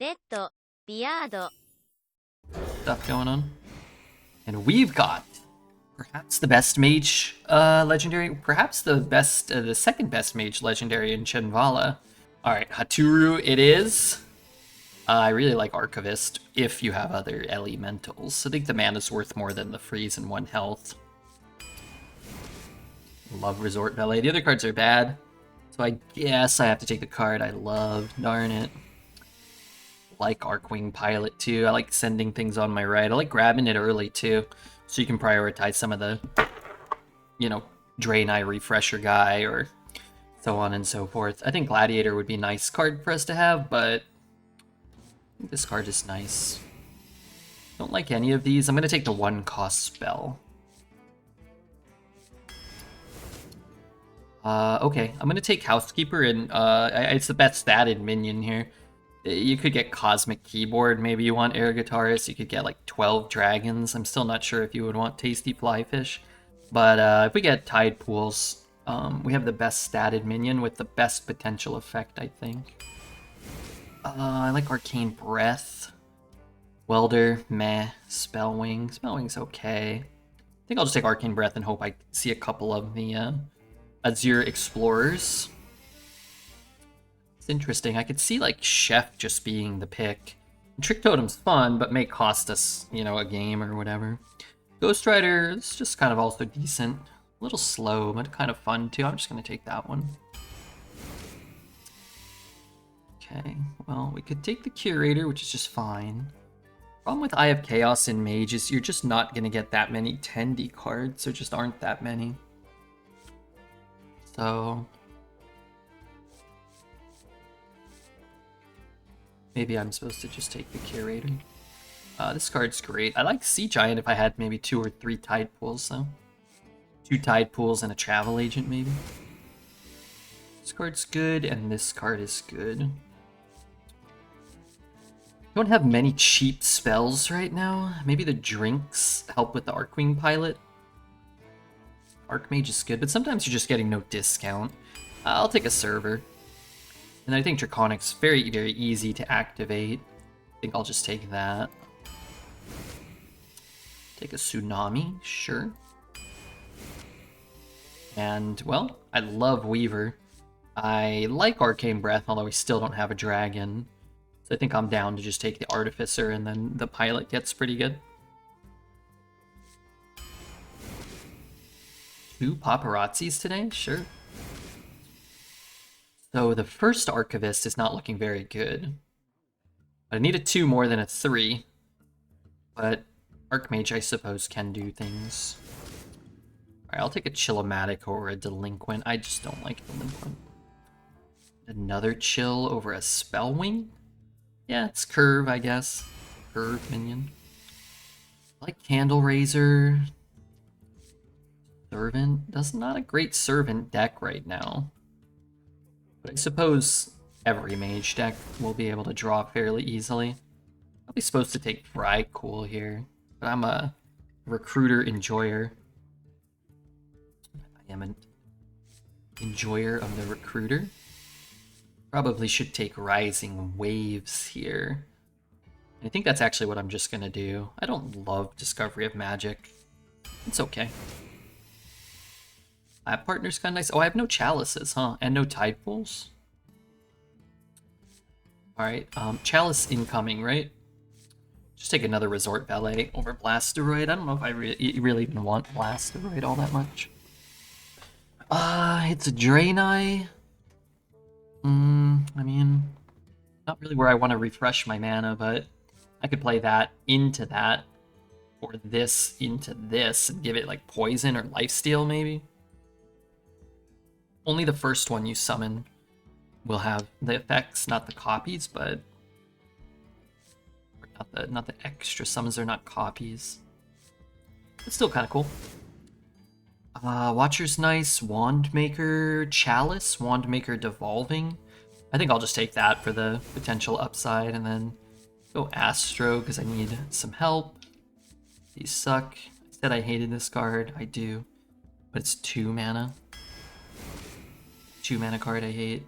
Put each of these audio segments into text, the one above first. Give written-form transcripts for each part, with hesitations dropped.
Redbeard. Stuff going on. And we've got perhaps the best mage legendary, perhaps the second best mage legendary in Chenvala. Alright, Haturu it is. I really like Archivist if you have other elementals. I think the mana's worth more than the freeze and 1 health. Love Resort Valet. The other cards are bad, so I guess I have to take the card I love. Darn it. Like Arcwing Pilot too. I like sending things on my right. I like grabbing it early too, so you can prioritize some of the, Drain Eye Refresher guy or so on and so forth. I think Gladiator would be a nice card for us to have, but I think this card is nice. Don't like any of these. I'm going to take the 1-cost spell. Okay, I'm going to take Housekeeper, and it's the best statted minion here. You could get Cosmic Keyboard, maybe you want Air Guitarist, you could get like 12 Dragons. I'm still not sure if you would want Tasty Flyfish. But if we get Tide Pools, we have the best statted minion with the best potential effect, I think. I like Arcane Breath. Welder, meh. Spellwing. Spellwing's okay. I think I'll just take Arcane Breath and hope I see a couple of the Azure Explorers. It's interesting. I could see like Chef just being the pick. Trick Totem's fun, but may cost us, a game or whatever. Ghost Rider is just kind of also decent. A little slow, but kind of fun too. I'm just going to take that one. Okay, well, we could take the Curator, which is just fine. Problem with Eye of Chaos in Mage is you're just not going to get that many Tendi cards. There just aren't that many. So maybe I'm supposed to just take the Curator. This card's great. I like Sea Giant if I had maybe 2 or 3 Tide Pools, though. 2 Tide Pools and a Travel Agent, maybe. This card's good, and this card is good. Don't have many cheap spells right now. Maybe the drinks help with the Arcwing Pilot. Archmage is good, but sometimes you're just getting no discount. I'll take a Server. And I think Draconic's very, very easy to activate. I think I'll just take that. Take a Tsunami, sure. And, well, I love Weaver. I like Arcane Breath, although we still don't have a dragon. So I think I'm down to just take the Artificer, and then the Pilot gets pretty good. 2 Paparazzis today? Sure. So the first Archivist is not looking very good. I need a 2 more than a 3. But Archmage, I suppose, can do things. Alright, I'll take a Chillomatic over a Delinquent. I just don't like Delinquent. Another Chill over a Spellwing? Yeah, it's Curve, I guess. Curve minion. I like Candle Raiser. Servant. That's not a great Servant deck right now. But I suppose every mage deck will be able to draw fairly easily. Probably supposed to take Cool here, but I'm a Recruiter enjoyer. I am an enjoyer of the Recruiter. Probably should take Rising Waves here. I think that's actually what I'm just gonna do. I don't love Discovery of Magic. It's okay. Lab Partner's kind of nice. Oh, I have no Chalices, huh? And no Tide Pools? Alright, Chalice incoming, right? Just take another Resort Valet over Blasteroid. I don't know if I really even want Blasteroid all that much. It's a Drain Eye. I mean, not really where I want to refresh my mana, but I could play that into that, or this into this, and give it like Poison or Lifesteal, maybe. Only the first one you summon will have the effects, not the copies, but not the extra summons are not copies. It's still kind of cool. Watcher's nice. Wandmaker Chalice. Wandmaker Devolving. I think I'll just take that for the potential upside, and then go Astro because I need some help. These suck. I said I hated this card. I do. But it's 2 mana. 2 mana card I hate.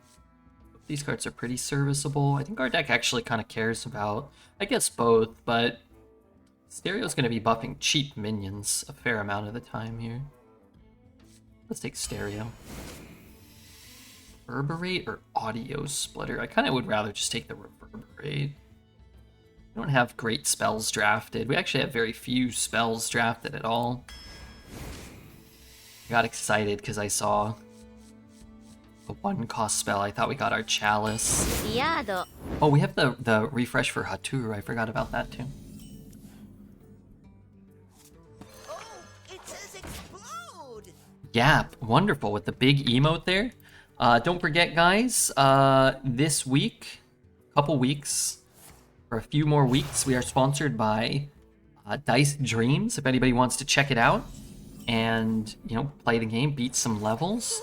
These cards are pretty serviceable. I think our deck actually kind of cares about, I guess, both, but Stereo's going to be buffing cheap minions a fair amount of the time here. Let's take Stereo. Reverberate or Audio Splitter? I kind of would rather just take the Reverberate. We don't have great spells drafted. We actually have very few spells drafted at all. I got excited because I saw a 1-cost spell. I thought we got our Chalice. Oh, we have the refresh for Haturu. I forgot about that too. Oh, it says explode. Yap, wonderful with the big emote there. Don't forget, guys, this week, couple weeks, for a few more weeks, we are sponsored by Dice Dreams. If anybody wants to check it out and, you know, play the game, beat some levels,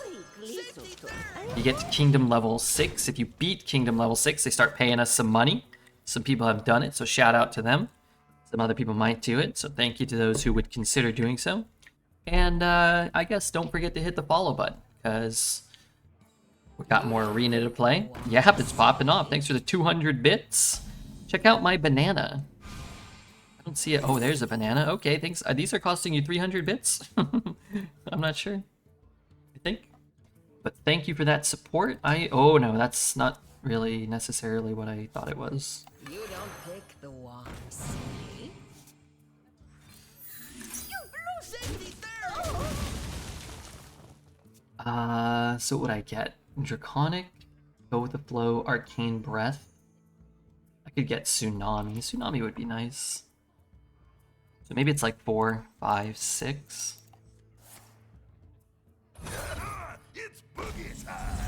you get to Kingdom level 6. If you beat Kingdom level 6, they start paying us some money. Some people have done it, so shout out to them. Some other people might do it, so thank you to those who would consider doing so. And I guess don't forget to hit the follow button, because we got more Arena to play. Yep, it's popping off. Thanks for the 200 bits. Check out my banana. I don't see it. Oh, there's a banana. Okay, thanks. These are costing you 300 bits? I'm not sure. I think. But thank you for that support. Oh no, that's not really necessarily what I thought it was. You don't pick the one, see? You blew safety third! So what would I get? Draconic, Go with the Flow, Arcane Breath. I could get Tsunami. Tsunami would be nice. So maybe it's like 4, 5, 6. It's boogie time.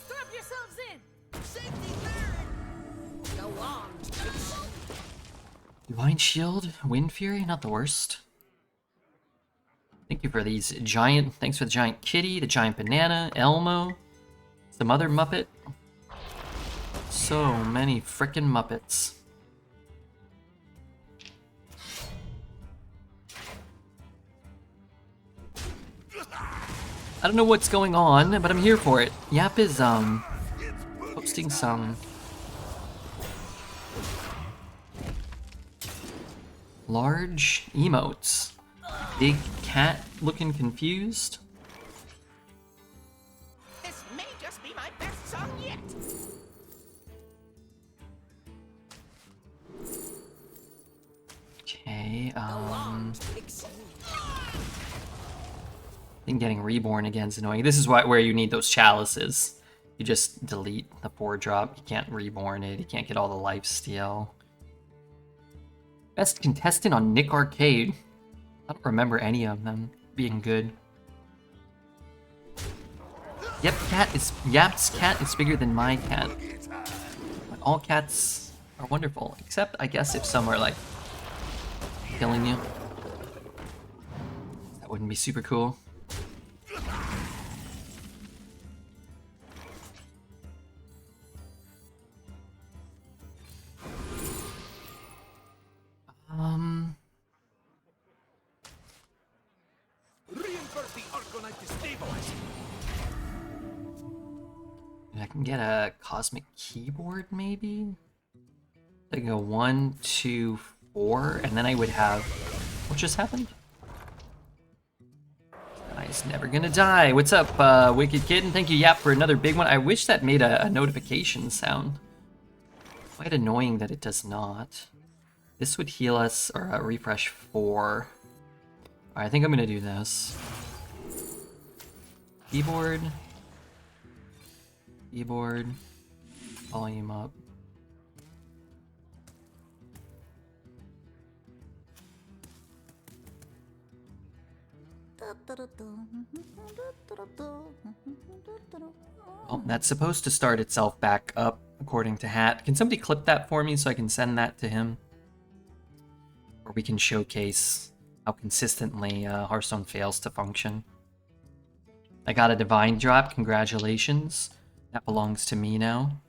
Strap yourselves in! Safety third! Go on! Divine Shield, Wind Fury, not the worst. Thank you for these giant, thanks for the giant kitty, the giant banana, Elmo, some other Muppet. So many frickin' Muppets. I don't know what's going on, but I'm here for it. Yap is, posting some large emotes. Big cat looking confused. This may just be my best song yet! Okay, Go on, I think getting reborn again is annoying. This is where you need those chalices. You just delete the 4-drop. You can't reborn it. You can't get all the lifesteal. Best contestant on Nick Arcade. I don't remember any of them being good. Yep, Yap's cat is bigger than my cat. But all cats are wonderful, except I guess if some are like killing you. That wouldn't be super cool. Reinforce the Arcanite to stabilize. I can get a cosmic keyboard, maybe? I can go 1, 2, 4, and then I would have... What just happened? Guy's never gonna die. What's up, Wicked Kitten? Thank you, Yap, for another big one. I wish that made a notification sound. Quite annoying that it does not. This would heal us, or refresh 4. Alright, I think I'm gonna do this. Keyboard. Keyboard. Volume up. Oh, that's supposed to start itself back up, according to Hat. Can somebody clip that for me so I can send that to him? Or we can showcase how consistently Hearthstone fails to function. I got a Divine Drop, congratulations. That belongs to me now.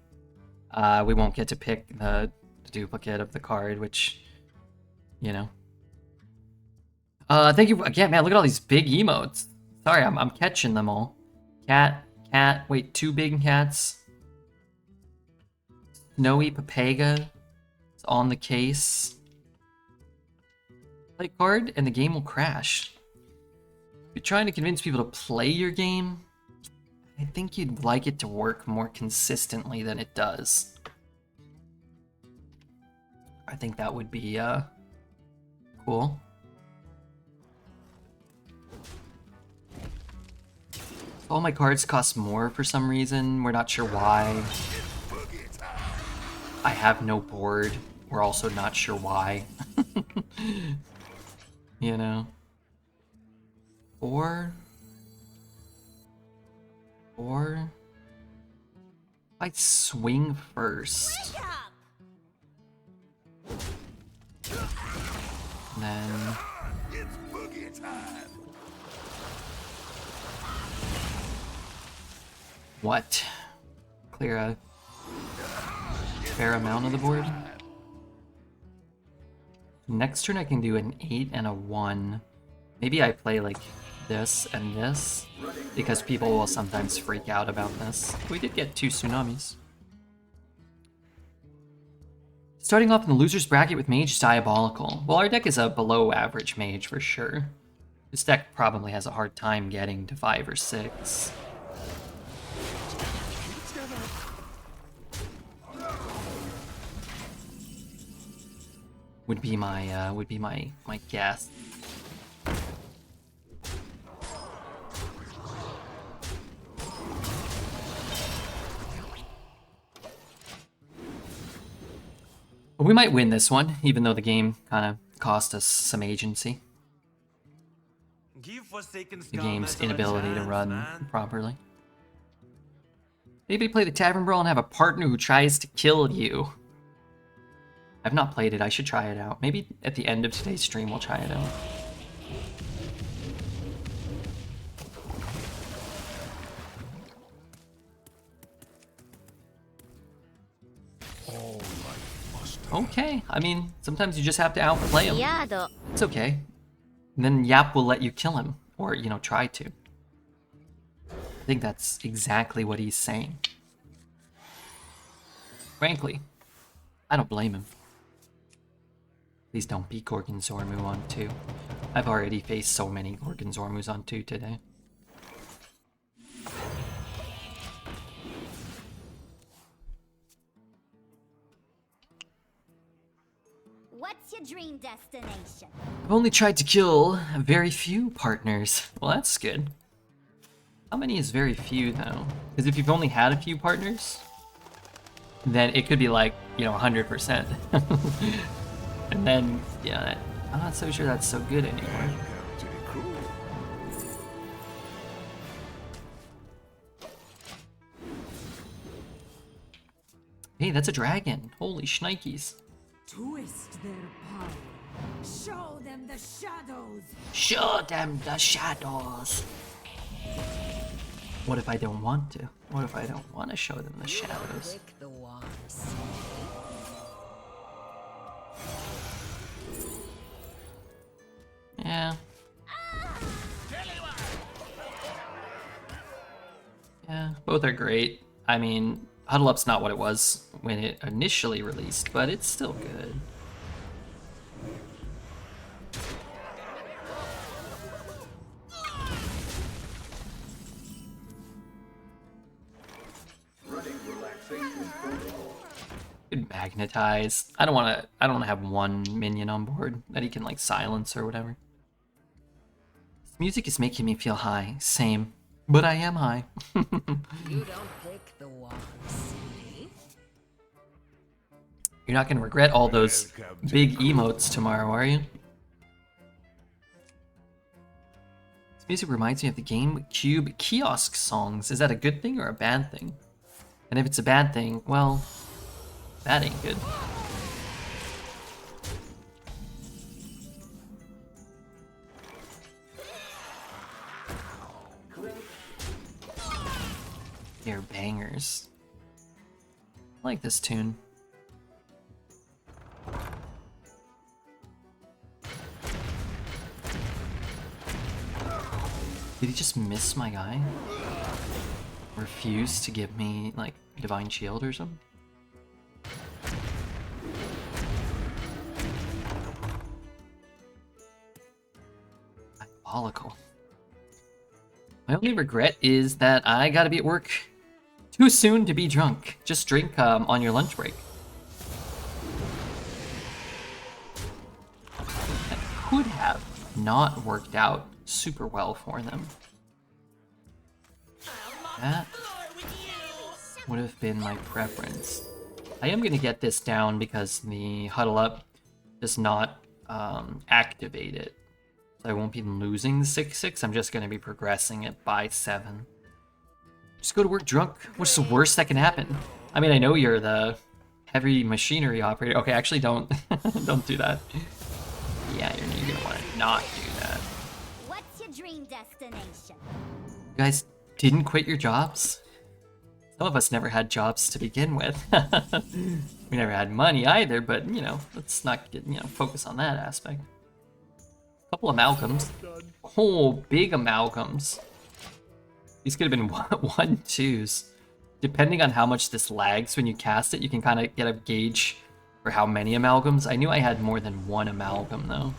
We won't get to pick the duplicate of the card, which, you know. Thank you again, man. Look at all these big emotes. Sorry, I'm catching them all. Cat. Wait, 2 big cats. Snowy Papaga is on the case. Play card and the game will crash. If you're trying to convince people to play your game, I think you'd like it to work more consistently than it does. I think that would be cool. All my cards cost more for some reason. We're not sure why. I have no board. We're also not sure why. You know? Or I swing first. And then It's boogie time. what? Clear a fair amount of the board. Next turn I can do an 8 and a 1. Maybe I play like this and this, because people will sometimes freak out about this. We did get 2 tsunamis. Starting off in the loser's bracket with mage is diabolical. Well, our deck is a below average mage for sure. This deck probably has a hard time getting to 5 or 6. Would be my guess. But we might win this one, even though the game kind of cost us some agency. The game's inability to run properly. Maybe play the Tavern Brawl and have a partner who tries to kill you. I've not played it, I should try it out. Maybe at the end of today's stream we'll try it out. Okay, I mean, sometimes you just have to outplay him. It's okay. And then Yap will let you kill him, or, you know, try to. I think that's exactly what he's saying. Frankly, I don't blame him. Please don't beat Gorgonzormu on 2. I've already faced so many Gorgonzormus on 2 today. What's your dream destination? I've only tried to kill very few partners. Well, that's good. How many is very few, though? Because if you've only had a few partners, then it could be like, you know, 100%. And then, yeah, I'm not so sure that's so good anymore. Hey, that's a dragon. Holy shnikes. Twist their power. Show them the shadows. Show them the shadows. What if I don't want to? What if I don't want to show them the shadows? Break the walls. Yeah. Yeah, both are great. I mean, Huddle Up's not what it was when it initially released, but it's still good. Could magnetize. I don't want to have one minion on board that he can like silence or whatever. This music is making me feel high. Same. But I am high. You don't pick the ones. You're not gonna regret all those big emotes tomorrow, are you? This music reminds me of the GameCube kiosk songs. Is that a good thing or a bad thing? And if it's a bad thing, well, that ain't good. They're bangers. I like this tune. Did he just miss my guy? Refuse to give me, like, Divine Shield or something? Diabolical. My only regret is that I gotta be at work too soon to be drunk. Just drink on your lunch break. That could have not worked out super well for them. That would have been my preference. I am gonna get this down because the huddle up does not activate it. So I won't be losing 6-6, I'm just gonna be progressing it by 7. Just go to work drunk. What's the worst that can happen? I mean, I know you're the heavy machinery operator. Okay, actually don't don't do that. Yeah, you're gonna want to not do that. What's your dream destination? You guys didn't quit your jobs? Some of us never had jobs to begin with. We never had money either, but, you know, let's not get, focus on that aspect. Couple amalgams. Oh, big amalgams. These could have been 1-2s. Depending on how much this lags when you cast it, you can kind of get a gauge for how many amalgams. I knew I had more than one amalgam, though.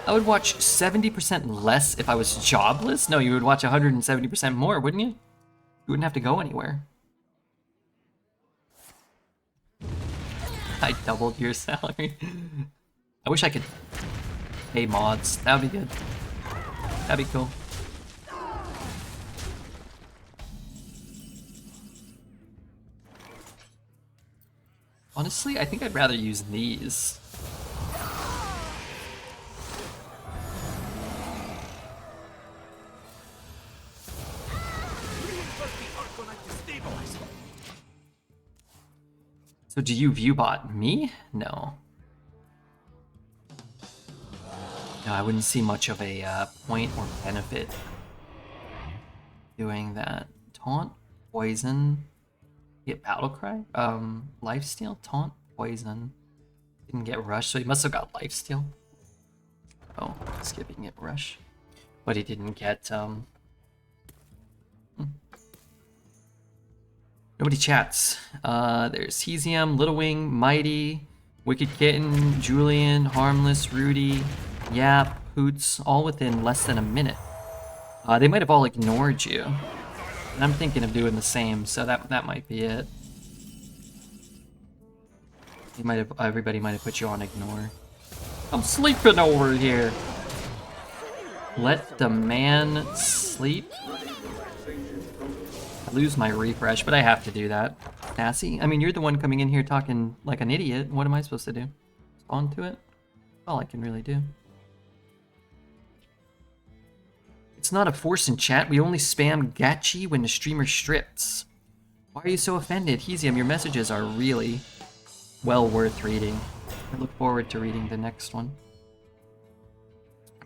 I would watch 70% less if I was jobless? No, you would watch 170% more, wouldn't you? You wouldn't have to go anywhere. I doubled your salary. I wish I could pay mods. That would be good. That'd be cool. Honestly, I think I'd rather use these. So do you viewbot me? No. No, I wouldn't see much of a point or benefit doing that. Taunt, poison, get battle cry? Lifesteal, taunt, poison. Didn't get rush, so he must have got lifesteal. Oh, skipping it rush. But he didn't get Nobody chats. There's Hesium, Little Wing, Mighty, Wicked Kitten, Julian, Harmless, Rudy, Yap, Hoots, all within less than a minute. They might have all ignored you. And I'm thinking of doing the same, so that might be it. Everybody might have put you on ignore. I'm sleeping over here. Let the man sleep. I lose my refresh, but I have to do that. Sassy? I mean, you're the one coming in here talking like an idiot. What am I supposed to do? Respond to it? That's all I can really do. It's not a force in chat. We only spam gachi when the streamer strips. Why are you so offended? Hesium, your messages are really well worth reading. I look forward to reading the next one.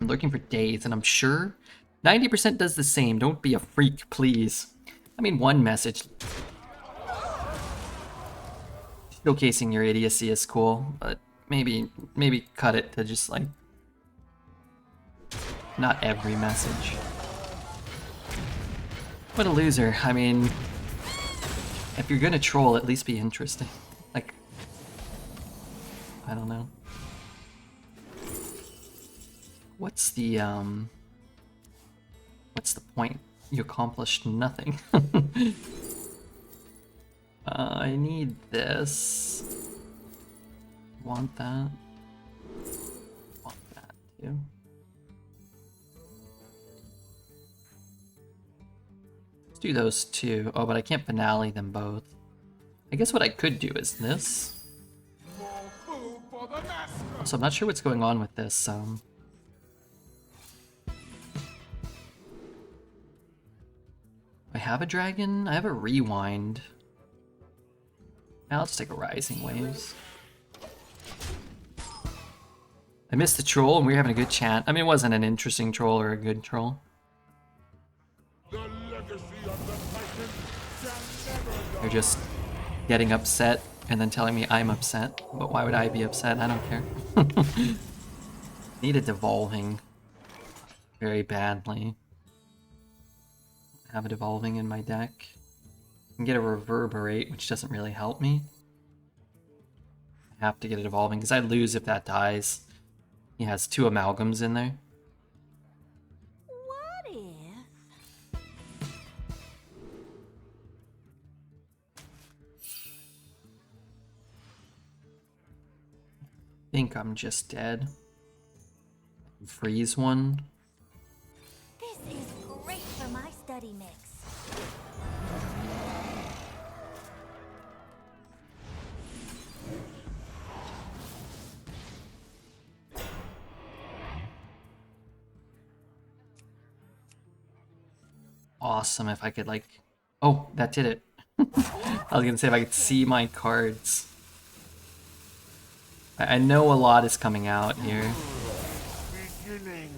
I'm looking for days, and I'm sure 90% does the same. Don't be a freak, please. I mean, one message showcasing your idiocy is cool, but maybe cut it to just like not every message. What a loser. I mean, if you're gonna troll, at least be interesting. Like, I don't know. What's the point? You accomplished nothing. I need this. Want that. Want that too. Let's do those two. Oh, but I can't finale them both. I guess what I could do is this. So I'm not sure what's going on with this. I have a dragon. I have a rewind. Now let's take a rising waves. I missed the troll and we were having a good chat. I mean, it wasn't an interesting troll or a good troll. They're just getting upset and then telling me I'm upset. But why would I be upset? I don't care. Need a devolving. very badly. Have it evolving in my deck. I can get a reverberate, which doesn't really help me. I have to get it evolving because I lose if that dies. He has 2 amalgams in there. What if? I think I'm just dead. Freeze one. This is great for my study mix. Awesome if I could like... Oh, that did it. I was gonna say if I could see my cards. I know a lot is coming out here. Beginning.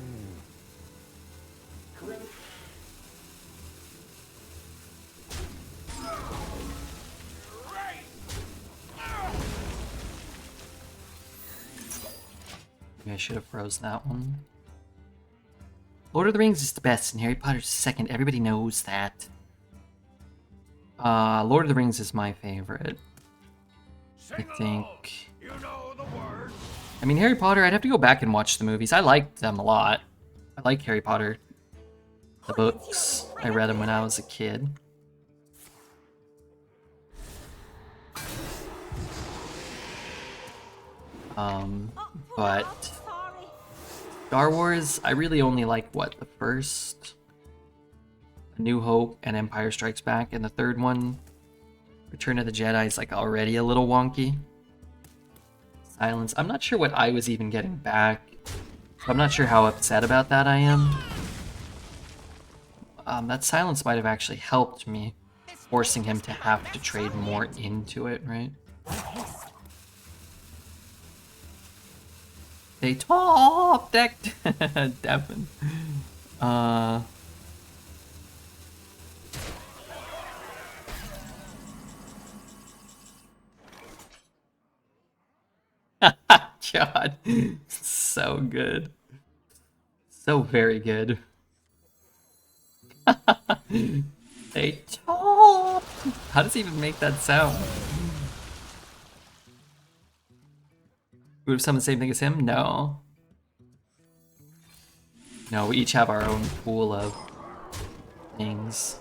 Maybe I should have froze that one. Lord of the Rings is the best and Harry Potter's second. Everybody knows that. Lord of the Rings is my favorite. I think... You know the words. I mean, Harry Potter, I'd have to go back and watch the movies. I liked them a lot. I like Harry Potter. The books. I read them when I was a kid. But Sorry. Star Wars, I really only like, what, the first? A New Hope and Empire Strikes Back, and the third one, Return of the Jedi, is like already a little wonky. Silence. I'm not sure what I was even getting back. So I'm not sure how upset about that I am. That silence might have actually helped me, forcing him to have to trade more into it, right? They top decked Devin. God, so good. So very good. They top. How does he even make that sound? Would have summoned the same thing as him? No. No, we each have our own pool of things.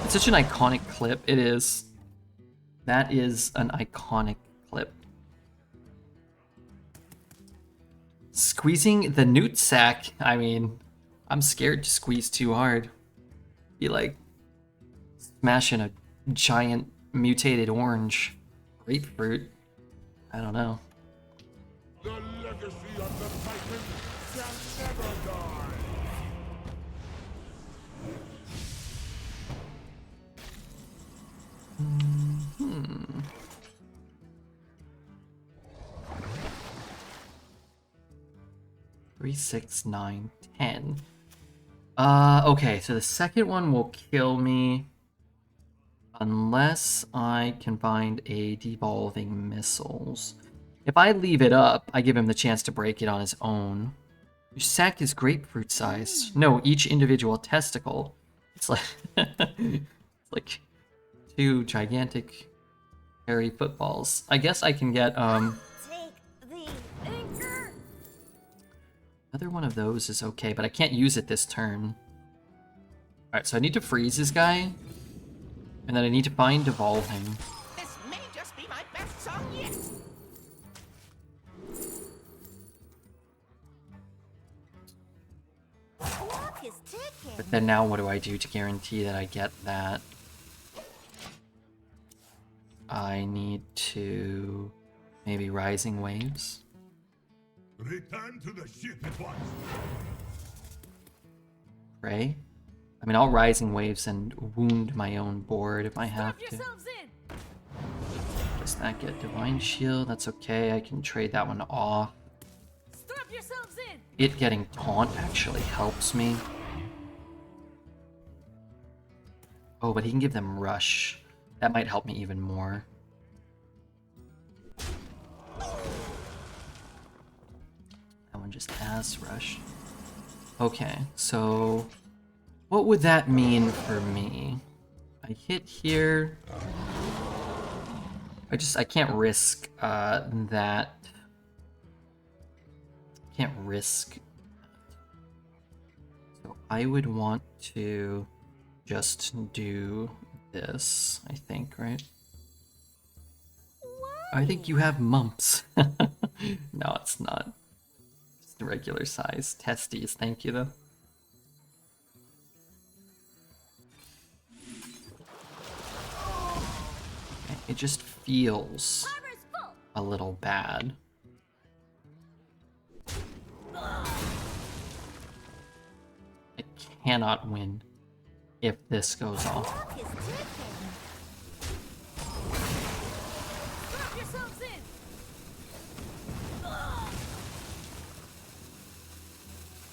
It's such an iconic clip. It is. That is an iconic clip. Squeezing the newt sack. I mean, I'm scared to squeeze too hard. Be like smashing a giant mutated orange grapefruit. I don't know. The legacy of the Titan shall never die. 3, 6, 9, 10. Okay, so the second one will kill me unless I can find a devolving missiles. If I leave it up, I give him the chance to break it on his own. Your sack is grapefruit size. No, each individual testicle. It's like it's like 2 gigantic hairy footballs. I guess I can get Take the anchor. another one of those is okay, but I can't use it this turn. Alright, so I need to freeze this guy. And then I need to find devolving. This may just be my best song yet. Clock is ticking. But then now what do I do to guarantee that I get that? I need to maybe Rising Waves. Return to the ship at once. Pray? I mean, I'll Rising Waves and wound my own board if I have Strap to. yourselves in. Does that get Divine Shield? That's okay, I can trade that one off. Strap yourselves in. It getting Taunt actually helps me. Oh, but he can give them Rush. That might help me even more. Everyone just ass rushed. Okay, so what would that mean for me? I hit here. I can't risk that. Can't risk. So I would want to just do this, I think, right? I think you have mumps. No, it's not. Just a regular size. Testes, thank you though. Okay, it just feels a little bad. I cannot win if this goes off. Strap yourselves in.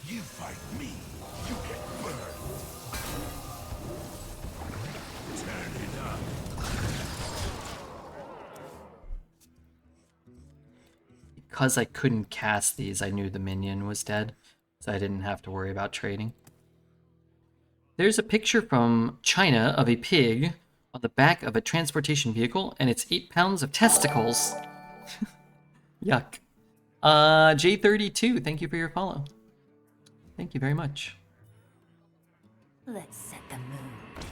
You fight me, you get burned. Turn it up. Because I couldn't cast these, I knew the minion was dead, so I didn't have to worry about trading. There's a picture from China of a pig on the back of a transportation vehicle, and it's 8 pounds of testicles. Yuck. J32, thank you for your follow. Thank you very much. Let's set the mood.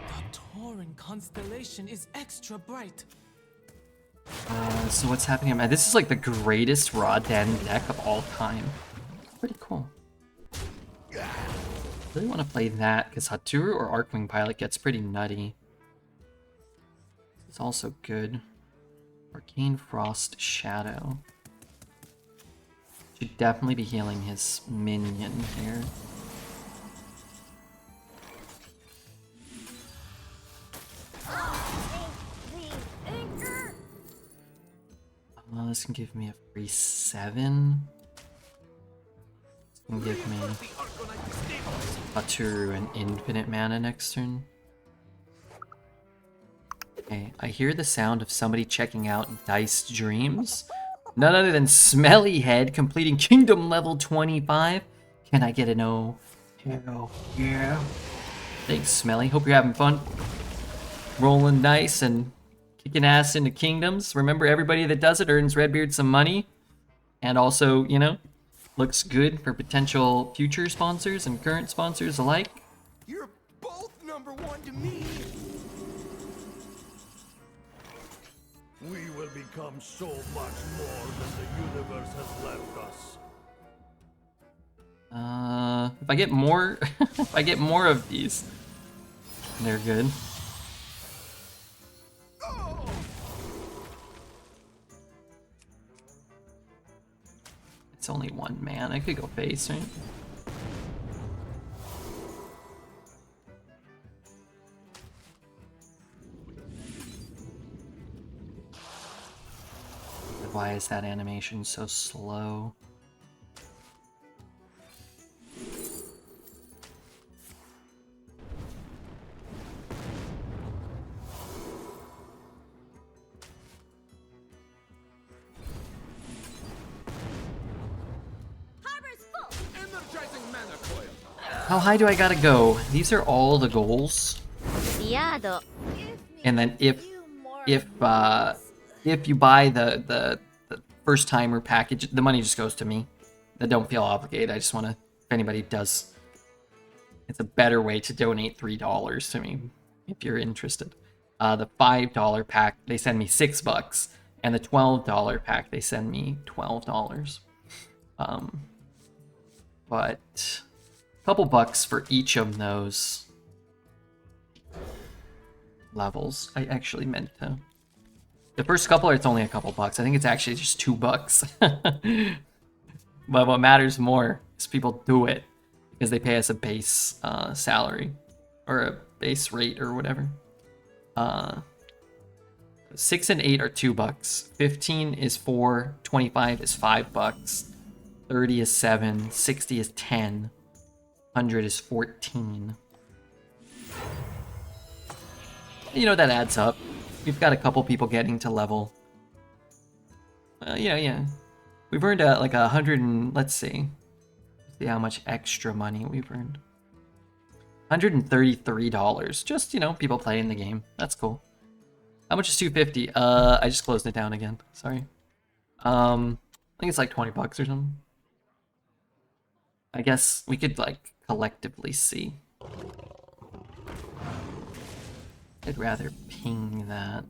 The Tauran constellation is extra bright. So what's happening? Man, this is like the greatest Raw Den deck of all time. Pretty cool. Really want to play that because Haturu or Arcwing Pilot gets pretty nutty. It's also good. Arcane Frost Shadow. Should definitely be healing his minion here. This can give me a free 7. This can give me Haturu and infinite mana next turn. Okay, I hear the sound of somebody checking out Dice Dreams. None other than Smelly Head completing Kingdom level 25. Can I get an O? Hell yeah. Thanks, Smelly. Hope you're having fun. Rolling dice and kicking ass into kingdoms. Remember, everybody that does it earns Redbeard some money. And also, you know, looks good for potential future sponsors and current sponsors alike. You're both #1 to me. We will become so much more than the universe has left us. If I get more, if I get more of these, they're good. It's only 1 man. I could go face, right? Why is that animation so slow? How high do I gotta go? These are all the goals. And then if you buy the first timer package, the money just goes to me. I don't feel obligated. I just want to, if anybody does, it's a better way to donate $3 to me if you're interested. The $5 pack, they send me $6, and the $12 pack, they send me $12. But a couple bucks for each of those levels. I actually meant to. The first couple, it's only a couple bucks. I think it's actually just $2. But what matters more is people do it because they pay us a base salary or a base rate or whatever. 6 and 8 are $2. 15 is 4. 25 is $5. 30 is 7. 60 is 10. 100 is 14. You know, that adds up. We've got a couple people getting to level. Yeah. We've earned like 100 and let's see how much extra money we've earned. $133. Just, you know, people playing the game. That's cool. How much is 250? I just closed it down again. Sorry. I think it's like 20 bucks or something. I guess we could like collectively see. I'd rather ping that.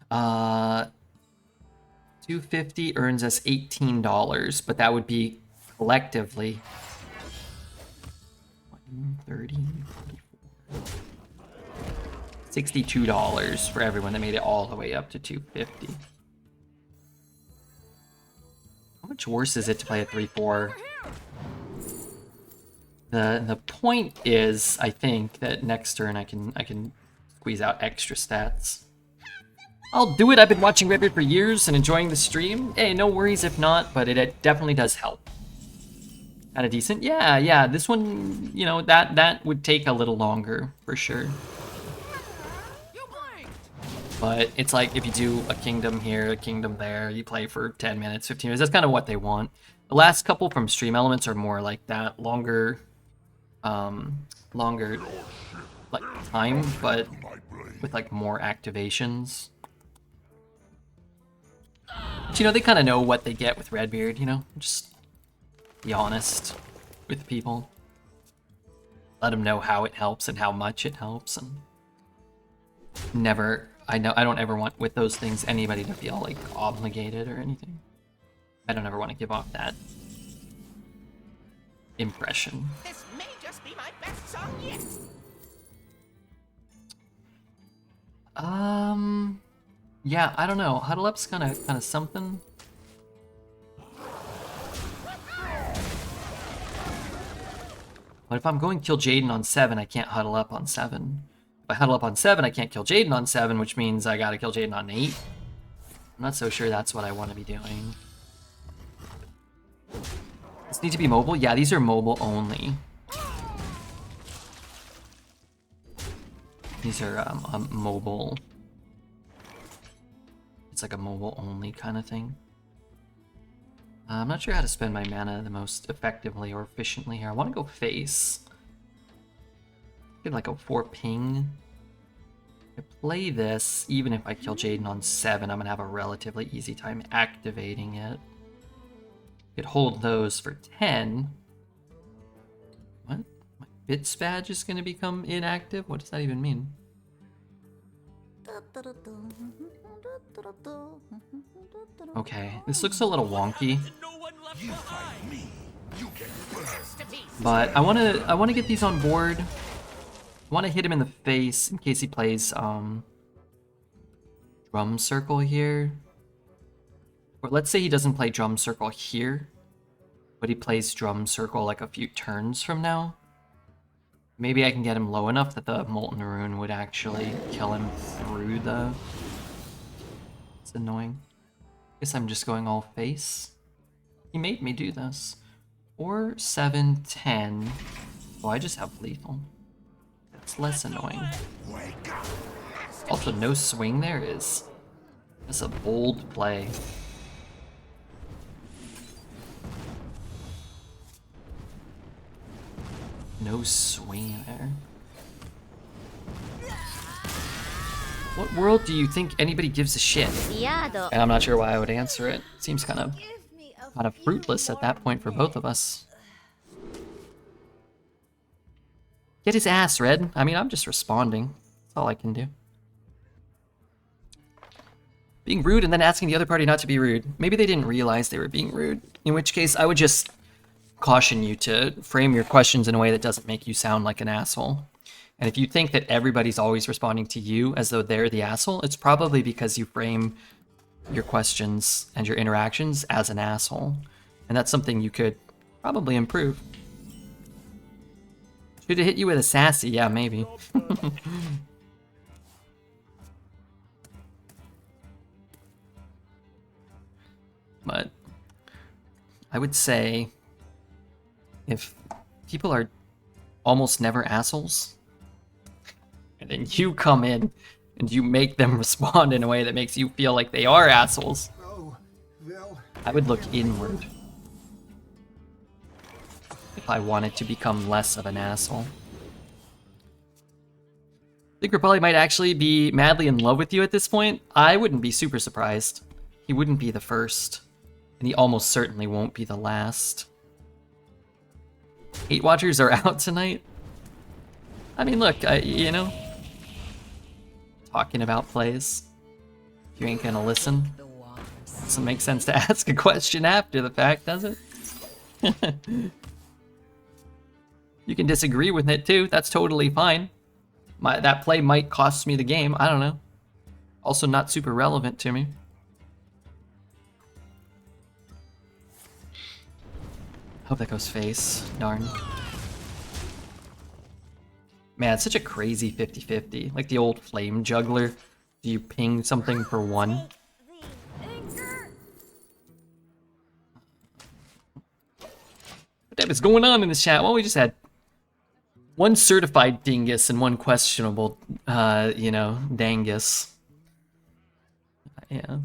Uh, 250 earns us $18, but that would be collectively 30, 44, $62 for everyone that made it all the way up to 250. How much worse is it to play a 3-4? The point is, I think, that next turn I can squeeze out extra stats. I'll do it. I've been watching Redbeard for years and enjoying the stream. Hey, no worries if not, but it definitely does help. Kind of decent. Yeah. This one, you know, that would take a little longer for sure. But it's like if you do a kingdom here, a kingdom there, you play for 10 minutes, 15 minutes. That's kind of what they want. The last couple from Stream Elements are more like that, longer like time, but with like more activations. But, you know, they kind of know what they get with Redbeard, you know? Just be honest with people. Let them know how it helps and how much it helps, and never, I don't ever want with those things anybody to feel like obligated or anything. I don't ever want to give off that impression. This may just be my best song yet. Yeah, I don't know. Huddle Up's kind of something. But if I'm going kill Jaden on 7, I can't huddle up on 7. If I huddle up on 7, I can't kill Jaden on 7, which means I gotta kill Jaden on 8. I'm not so sure that's what I want to be doing. Does need to be mobile? Yeah, these are mobile only. These are mobile. It's like a mobile only kind of thing. I'm not sure how to spend my mana the most effectively or efficiently here. I want to go face. Get like a 4 ping. If I play this, even if I kill Jaden on 7, I'm gonna have a relatively easy time activating it. Could hold those for 10. What? My bits badge is gonna become inactive? What does that even mean? Okay, this looks a little wonky. But I wanna get these on board. I wanna hit him in the face in case he plays drum circle here. Or let's say he doesn't play drum circle here, but he plays drum circle like a few turns from now. Maybe I can get him low enough that the Molten Rune would actually kill him through the... It's annoying. Guess I'm just going all face. He made me do this. 4, 7, 10. Oh, I just have lethal. That's less annoying. Also, no swing there is... That's a bold play. No swing there. What world do you think anybody gives a shit? And I'm not sure why I would answer it. Seems kind of fruitless at that point for both of us. Get his ass, Red. I mean, I'm just responding. That's all I can do. Being rude and then asking the other party not to be rude. Maybe they didn't realize they were being rude. In which case, I would just caution you to frame your questions in a way that doesn't make you sound like an asshole. And if you think that everybody's always responding to you as though they're the asshole, it's probably because you frame your questions and your interactions as an asshole. And that's something you could probably improve. Should have hit you with a sassy, yeah, maybe. But I would say if people are almost never assholes, and then you come in and you make them respond in a way that makes you feel like they are assholes, I would look inward if I wanted to become less of an asshole. Think Rapalli might actually be madly in love with you at this point. I wouldn't be super surprised. He wouldn't be the first, and he almost certainly won't be the last. Hate Watchers are out tonight. I mean, look, you know, talking about plays. If you ain't gonna listen, doesn't make sense to ask a question after the fact, does it? You can disagree with it too. That's totally fine. That play might cost me the game. I don't know. Also not super relevant to me. Hope that goes face. Darn. Man, it's such a crazy 50-50. Like the old flame juggler. Do you ping something for one? What the heck is going on in this chat? Well, we just had one certified dingus and one questionable, you know, dangus. Yeah.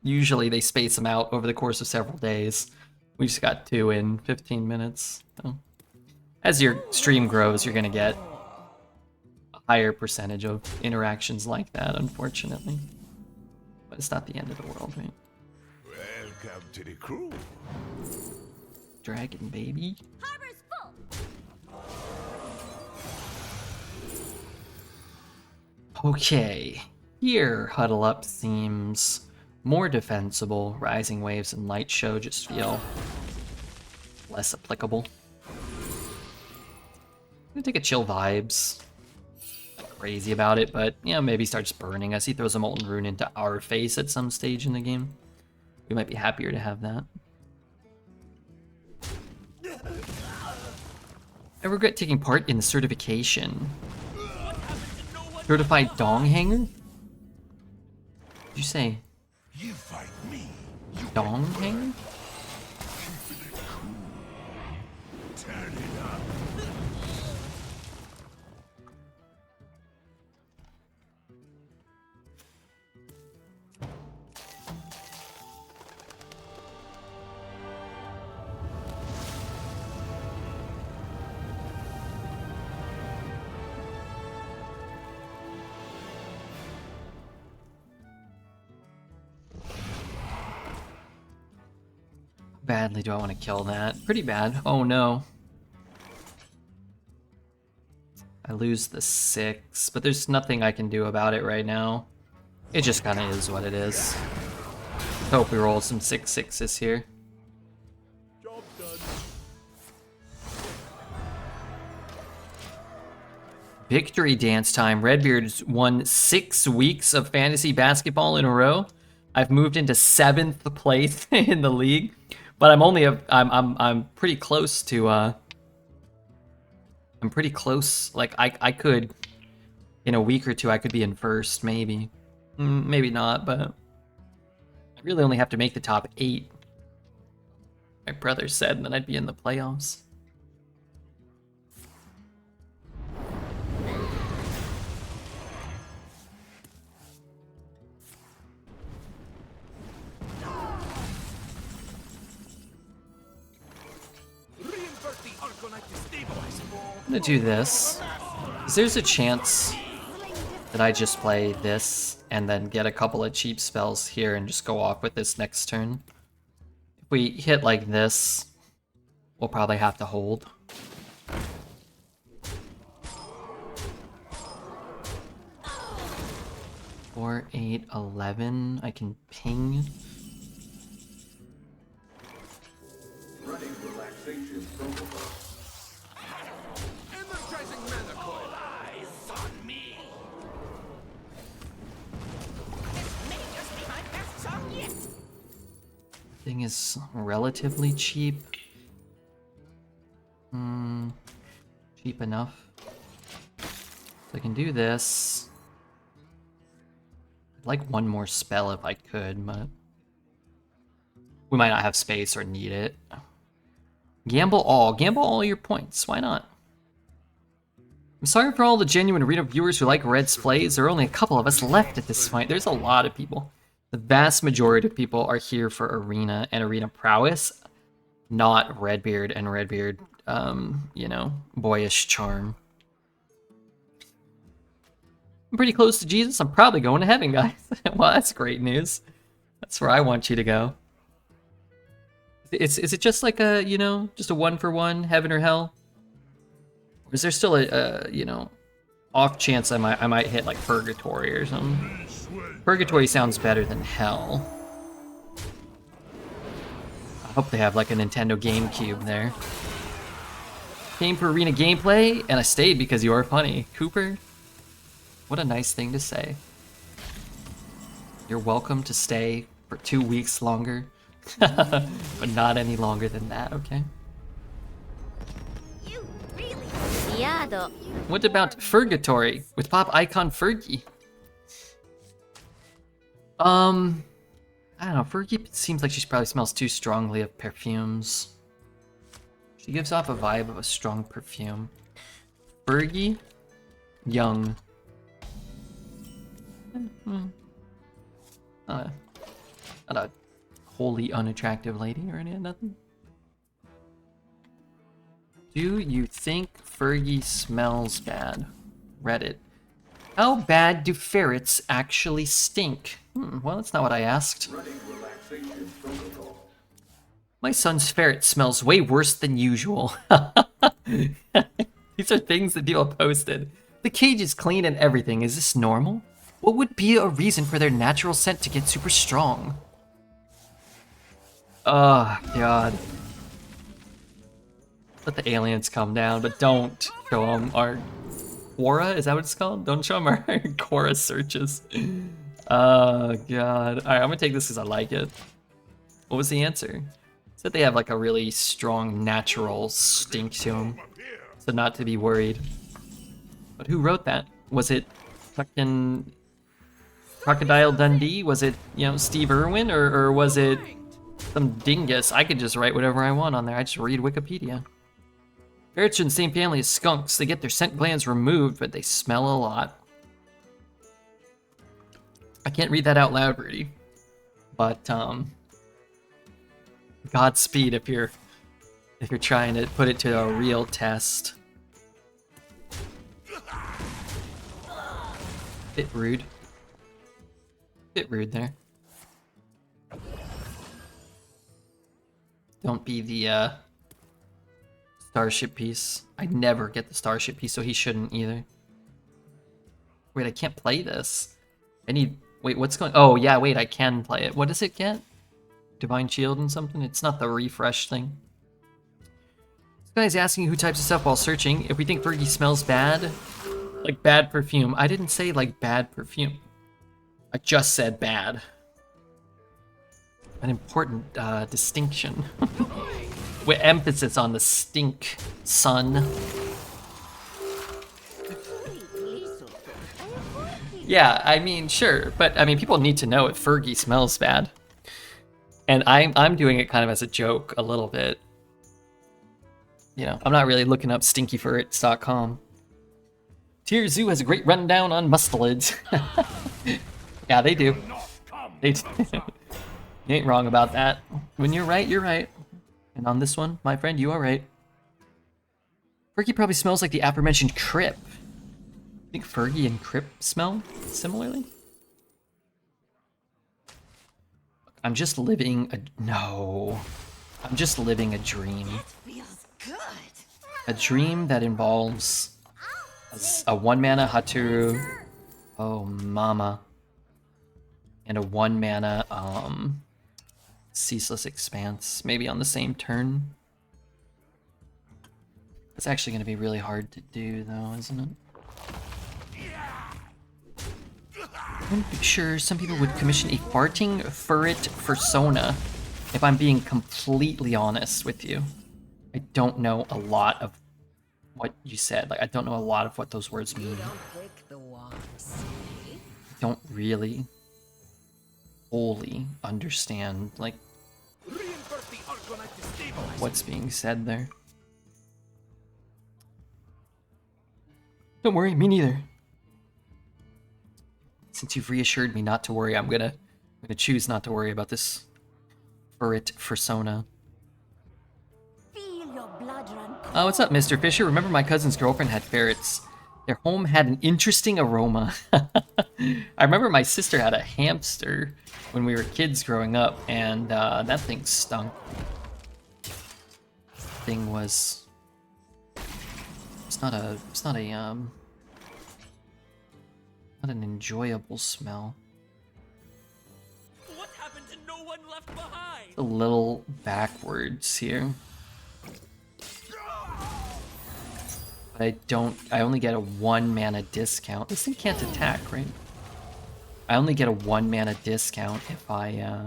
Usually they space them out over the course of several days. We just got 2 in 15 minutes. So, as your stream grows, you're gonna get a higher percentage of interactions like that, unfortunately. But it's not the end of the world, right? Welcome to the crew. Dragon baby. Harbor's full. Okay. Here, Huddle Up seems more defensible. Rising Waves and Light Show just feel less applicable. I'm gonna take a chill vibes. Not crazy about it, but yeah, maybe starts burning us. He throws a Molten Rune into our face at some stage in the game. We might be happier to have that. I regret taking part in the certification. Certified Dong Hanger? Did you say You fight me. Dong Hanger? Turn it up. Badly do I want to kill that? Pretty bad. Oh no. I lose the 6, but there's nothing I can do about it right now. It just kind of is what it is. Hope we roll some 6/6s here. Job done. Victory dance time. Redbeard's won 6 weeks of fantasy basketball in a row. I've moved into 7th place in the league, but I'm pretty close to I'm pretty close. Like I could in a week or two I could be in first, maybe. Maybe not, but I really only have to make the top 8. My brother said, and then I'd be in the playoffs. I'm gonna do this, because there's a chance that I just play this and then get a couple of cheap spells here and just go off with this next turn. If we hit like this, we'll probably have to hold. Four, 8, 11. I can ping. Running relaxation protocol. Energizing mana coil. Eyes on me. Thing is relatively cheap. Cheap enough. So I can do this. I'd like one more spell if I could, but we might not have space or need it. Gamble all your points. Why not? I'm sorry for all the genuine Arena viewers who like Red's plays. There are only a couple of us left at this point. There's a lot of people. The vast majority of people are here for Arena and Arena prowess, not Redbeard and Redbeard, you know, boyish charm. I'm pretty close to Jesus. I'm probably going to heaven, guys. Well, that's great news. That's where I want you to go. Is it just like a, you know, just a 1-for-1, heaven or hell? Or is there still a you know, off chance I might hit like purgatory or something? Purgatory sounds better than hell. I hope they have like a Nintendo GameCube there. Came for Arena gameplay, and I stayed because you are funny. Cooper, what a nice thing to say. You're welcome to stay for 2 weeks longer. But not any longer than that, okay? You really... Yeah, What about Fergatory with Pop Icon Fergie? I don't know, Fergie seems like she probably smells too strongly of perfumes. She gives off a vibe of a strong perfume. Fergie? Young. Not a wholly unattractive lady or any nothing. Do you think Fergie smells bad? Reddit. How bad do ferrets actually stink? Well, that's not what I asked. Running relaxation protocol. My son's ferret smells way worse than usual. These are things that people posted. The cage is clean and everything. Is this normal? What would be a reason for their natural scent to get super strong? Oh, God. Let the aliens come down, but don't show them our Quora? Is that what it's called? Don't show them our Quora searches. Oh, God. Alright, I'm gonna take this because I like it. What was the answer? It said they have like a really strong natural stink to them. So not to be worried. But who wrote that? Was it fucking Crocodile Dundee? Was it, you know, Steve Irwin? Or was it some dingus? I could just write whatever I want on there. I just read Wikipedia. Ferrets are in the same family as skunks. They get their scent glands removed, but they smell a lot. I can't read that out loud, Rudy. But, Godspeed if you're trying to put it to a real test. Bit rude. Bit rude there. Don't be the starship piece. I never get the starship piece, so he shouldn't either. Wait, I can't play this. I need... Wait, what's going... Oh, yeah, wait, I can play it. What does it get? Divine Shield and something? It's not the refresh thing. This guy's asking who types this up while searching. If we think Fergie smells bad, like bad perfume. I didn't say like bad perfume. I just said bad. An important distinction. With emphasis on the stink, son. Yeah, I mean, sure, but I mean, people need to know if Fergie smells bad. And I'm doing it kind of as a joke a little bit. You know, I'm not really looking up stinkyferrets.com. Tier Zoo has a great rundown on mustelids. Yeah, they do. They do. You ain't wrong about that. When you're right, you're right. And on this one, my friend, you are right. Fergie probably smells like the aforementioned Crip. Think Fergie and Crip smell similarly? I'm just living a... No. I'm just living a dream. Feels good. A dream that involves a 1-mana Haturu, oh mama, and a 1-mana Ceaseless Expanse, maybe on the same turn. It's actually going to be really hard to do though, isn't it? I'm sure some people would commission a farting ferret persona, if I'm being completely honest with you. I don't know a lot of what you said. Like, I don't know a lot of what those words mean. Pick the ones. I don't really wholly understand, like, what's being said there. Don't worry, me neither. Since you've reassured me not to worry, I'm gonna choose not to worry about this ferret persona. Feel your blood run Oh, what's up, Mr. Fisher? Remember my cousin's girlfriend had ferrets. Their home had an interesting aroma. I remember my sister had a hamster when we were kids growing up, and that thing stunk. Thing was... It's not an enjoyable smell. What happened to no one left behind? A little backwards here. But I only get a 1 mana discount. This thing can't attack, right? I only get a 1 mana discount if I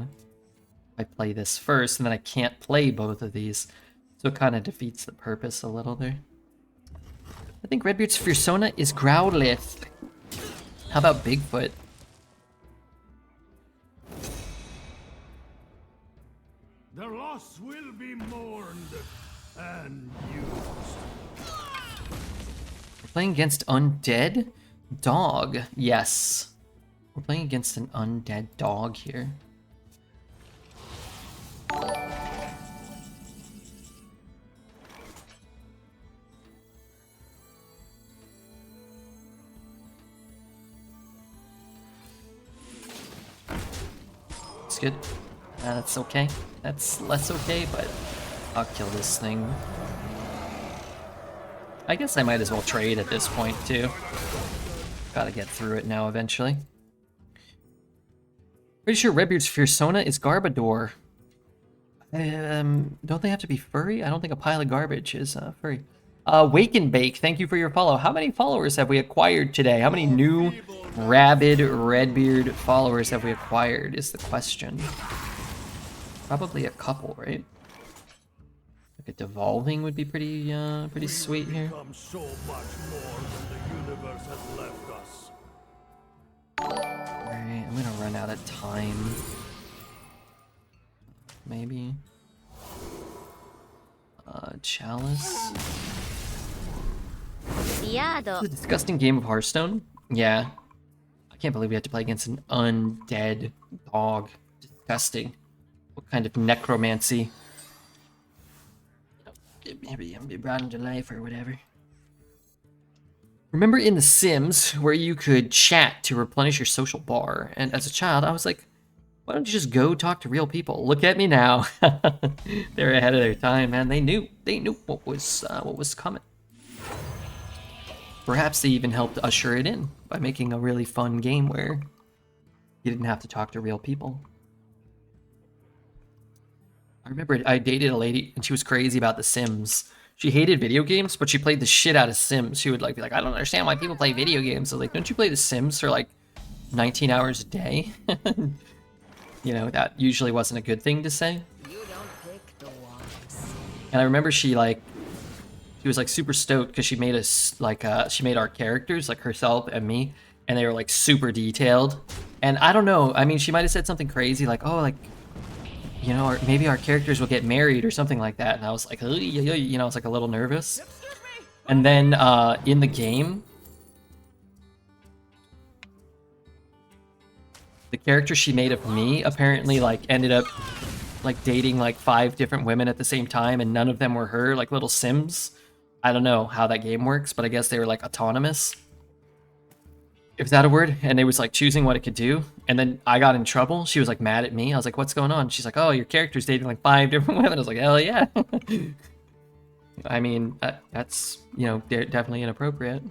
play this first, and then I can't play both of these. So it kind of defeats the purpose a little there. I think Redbeard's persona is Growlithe. How about Bigfoot? Their loss will be mourned and used. We're playing against undead dog. Yes. We're playing against an undead dog here. It's good. That's okay. That's less okay, but I'll kill this thing. I guess I might as well trade at this point, too. Gotta get through it now eventually. Pretty sure Redbeard's persona is Garbodor. Don't they have to be furry? I don't think a pile of garbage is furry. Wake and Bake, thank you for your follow. How many followers have we acquired today? How many new rabid Redbeard followers have we acquired is the question. Probably a couple, right? Like a devolving would be pretty sweet here. Become so much more than the universe has left us. Alright, I'm gonna run out of time. Maybe. Chalice. It's a disgusting game of Hearthstone. Yeah. I can't believe we had to play against an undead dog. Disgusting. What kind of necromancy? Maybe I'm be brought into life or whatever. Remember in The Sims where you could chat to replenish your social bar? And as a child, I was like, why don't you just go talk to real people? Look at me now. They're ahead of their time, man. They knew what was coming. Perhaps they even helped usher it in by making a really fun game where you didn't have to talk to real people. I remember I dated a lady and she was crazy about The Sims. She hated video games, but she played the shit out of Sims. She would like be like, I don't understand why people play video games. I was like, don't you play The Sims for like 19 hours a day? You know, that usually wasn't a good thing to say. You don't pick the ones. And I remember she was like super stoked because she made us like she made our characters, like herself and me, and they were like super detailed. And I don't know, I mean, she might have said something crazy like, oh, like, you know, or maybe our characters will get married or something like that. And I was like, you know, I was like a little nervous. And then in the game, the character she made of me apparently like ended up like dating like 5 different women at the same time, and none of them were her, like little Sims. I don't know how that game works, but I guess they were like autonomous. Is that a word? And it was like choosing what it could do. And then I got in trouble. She was like mad at me. I was like, what's going on? She's like, oh, your character's dating like 5 different women. I was like, hell yeah. I mean, that's, you know, definitely inappropriate.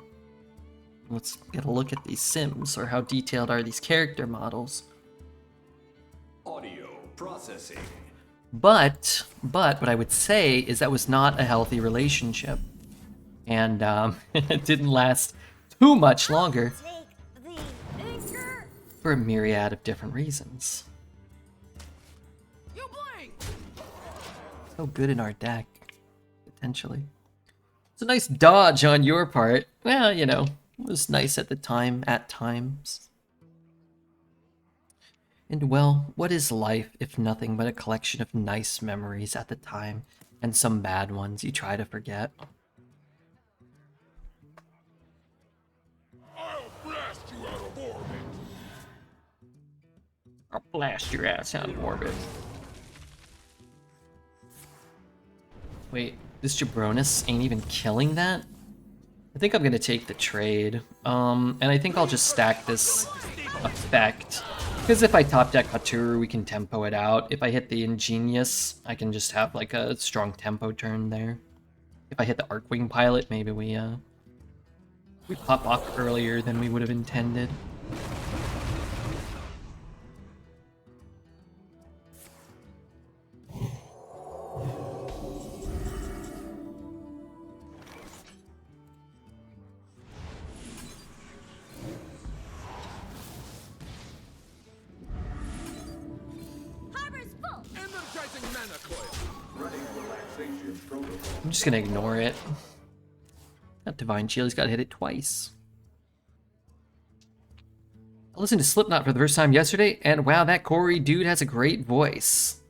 Let's get a look at these Sims, or how detailed are these character models. Audio processing. But what I would say is that was not a healthy relationship. And it didn't last too much longer Take the anchor. for a myriad of different reasons. You blink. So good in our deck, potentially. It's a nice dodge on your part. Well, you know, it was nice at the time, at times. And well, what is life if nothing but a collection of nice memories at the time, and some bad ones you try to forget? I'll blast your ass out of orbit. Wait, this Jabronis ain't even killing that? I think I'm gonna take the trade. And I think I'll just stack this effect. Because if I top deck Haturu, we can tempo it out. If I hit the Ingenious, I can just have like a strong tempo turn there. If I hit the Arcwing Pilot, maybe we pop off earlier than we would have intended. Harbor's full. Energizing mana coil. Running relaxation protocol. I'm just gonna ignore it. That Divine Shield, he's gotta hit it twice. I listened to Slipknot for the first time yesterday, and wow, that Corey dude has a great voice.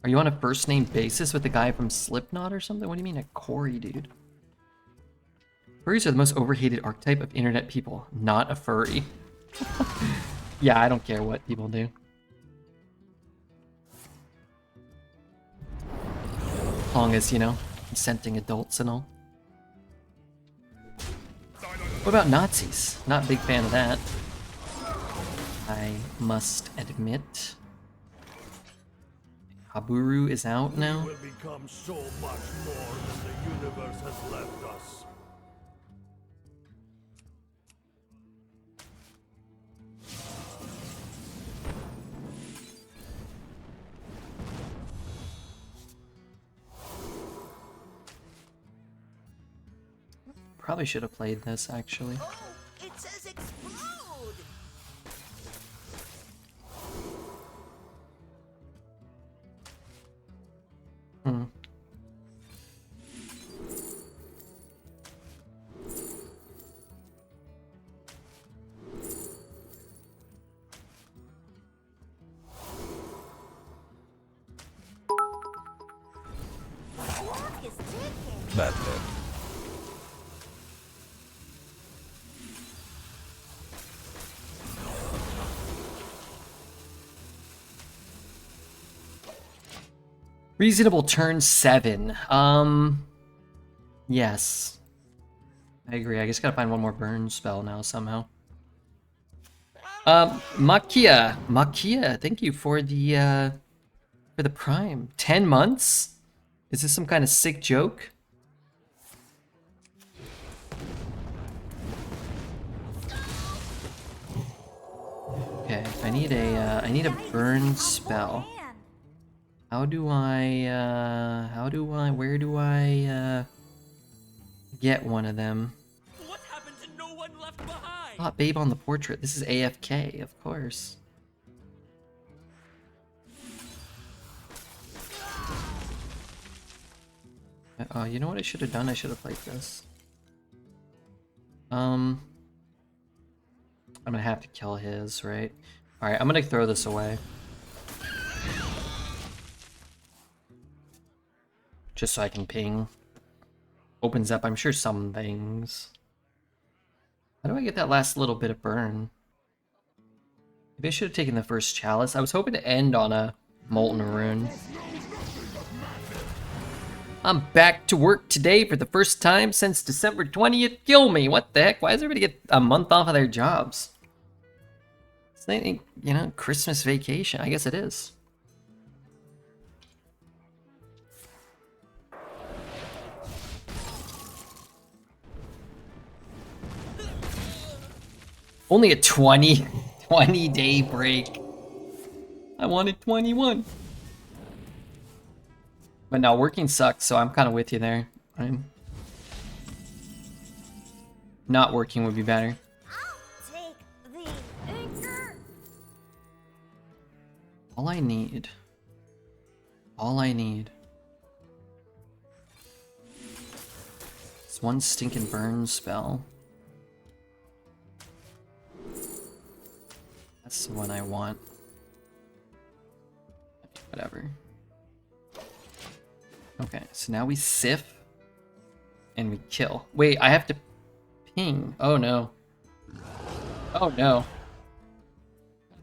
Are you on a first name basis with the guy from Slipknot or something? What do you mean a Corey dude? Furries are the most overhated archetype of internet people, not a furry. Yeah, I don't care what people do. As long as, you know, consenting adults and all. What about Nazis? Not a big fan of that. I must admit. Haburu is out now. We will become so much more than the universe has left us. Probably should have played this, actually. Oh, it says explode. Hmm. Clock is ticking. Banter. Reasonable turn 7. Yes. I agree. I just gotta find one more burn spell now somehow. Makia, thank you for the prime. 10 months? Is this some kind of sick joke? Okay, I need a burn spell. Where do I get one of them? What happened to no one left behind? Ah, babe on the portrait. This is AFK, of course. You know what I should have done? I should have played this. I'm gonna have to kill his, right? Alright, I'm gonna throw this away. Just so I can ping. Opens up, I'm sure, some things. How do I get that last little bit of burn? Maybe I should have taken the first chalice. I was hoping to end on a molten rune. I'm back to work today for the first time since December 20th. Kill me! What the heck? Why does everybody get a month off of their jobs? It's not, you know, Christmas vacation. I guess it is. Only a 20-day break. I wanted 21. But now working sucks, so I'm kind of with you there. Not working would be better. I'll take the anchor. All I need is one stinking burn spell. That's the one I want. Whatever. Okay, so now we sift and we kill. Wait, I have to ping. Oh no. Oh no.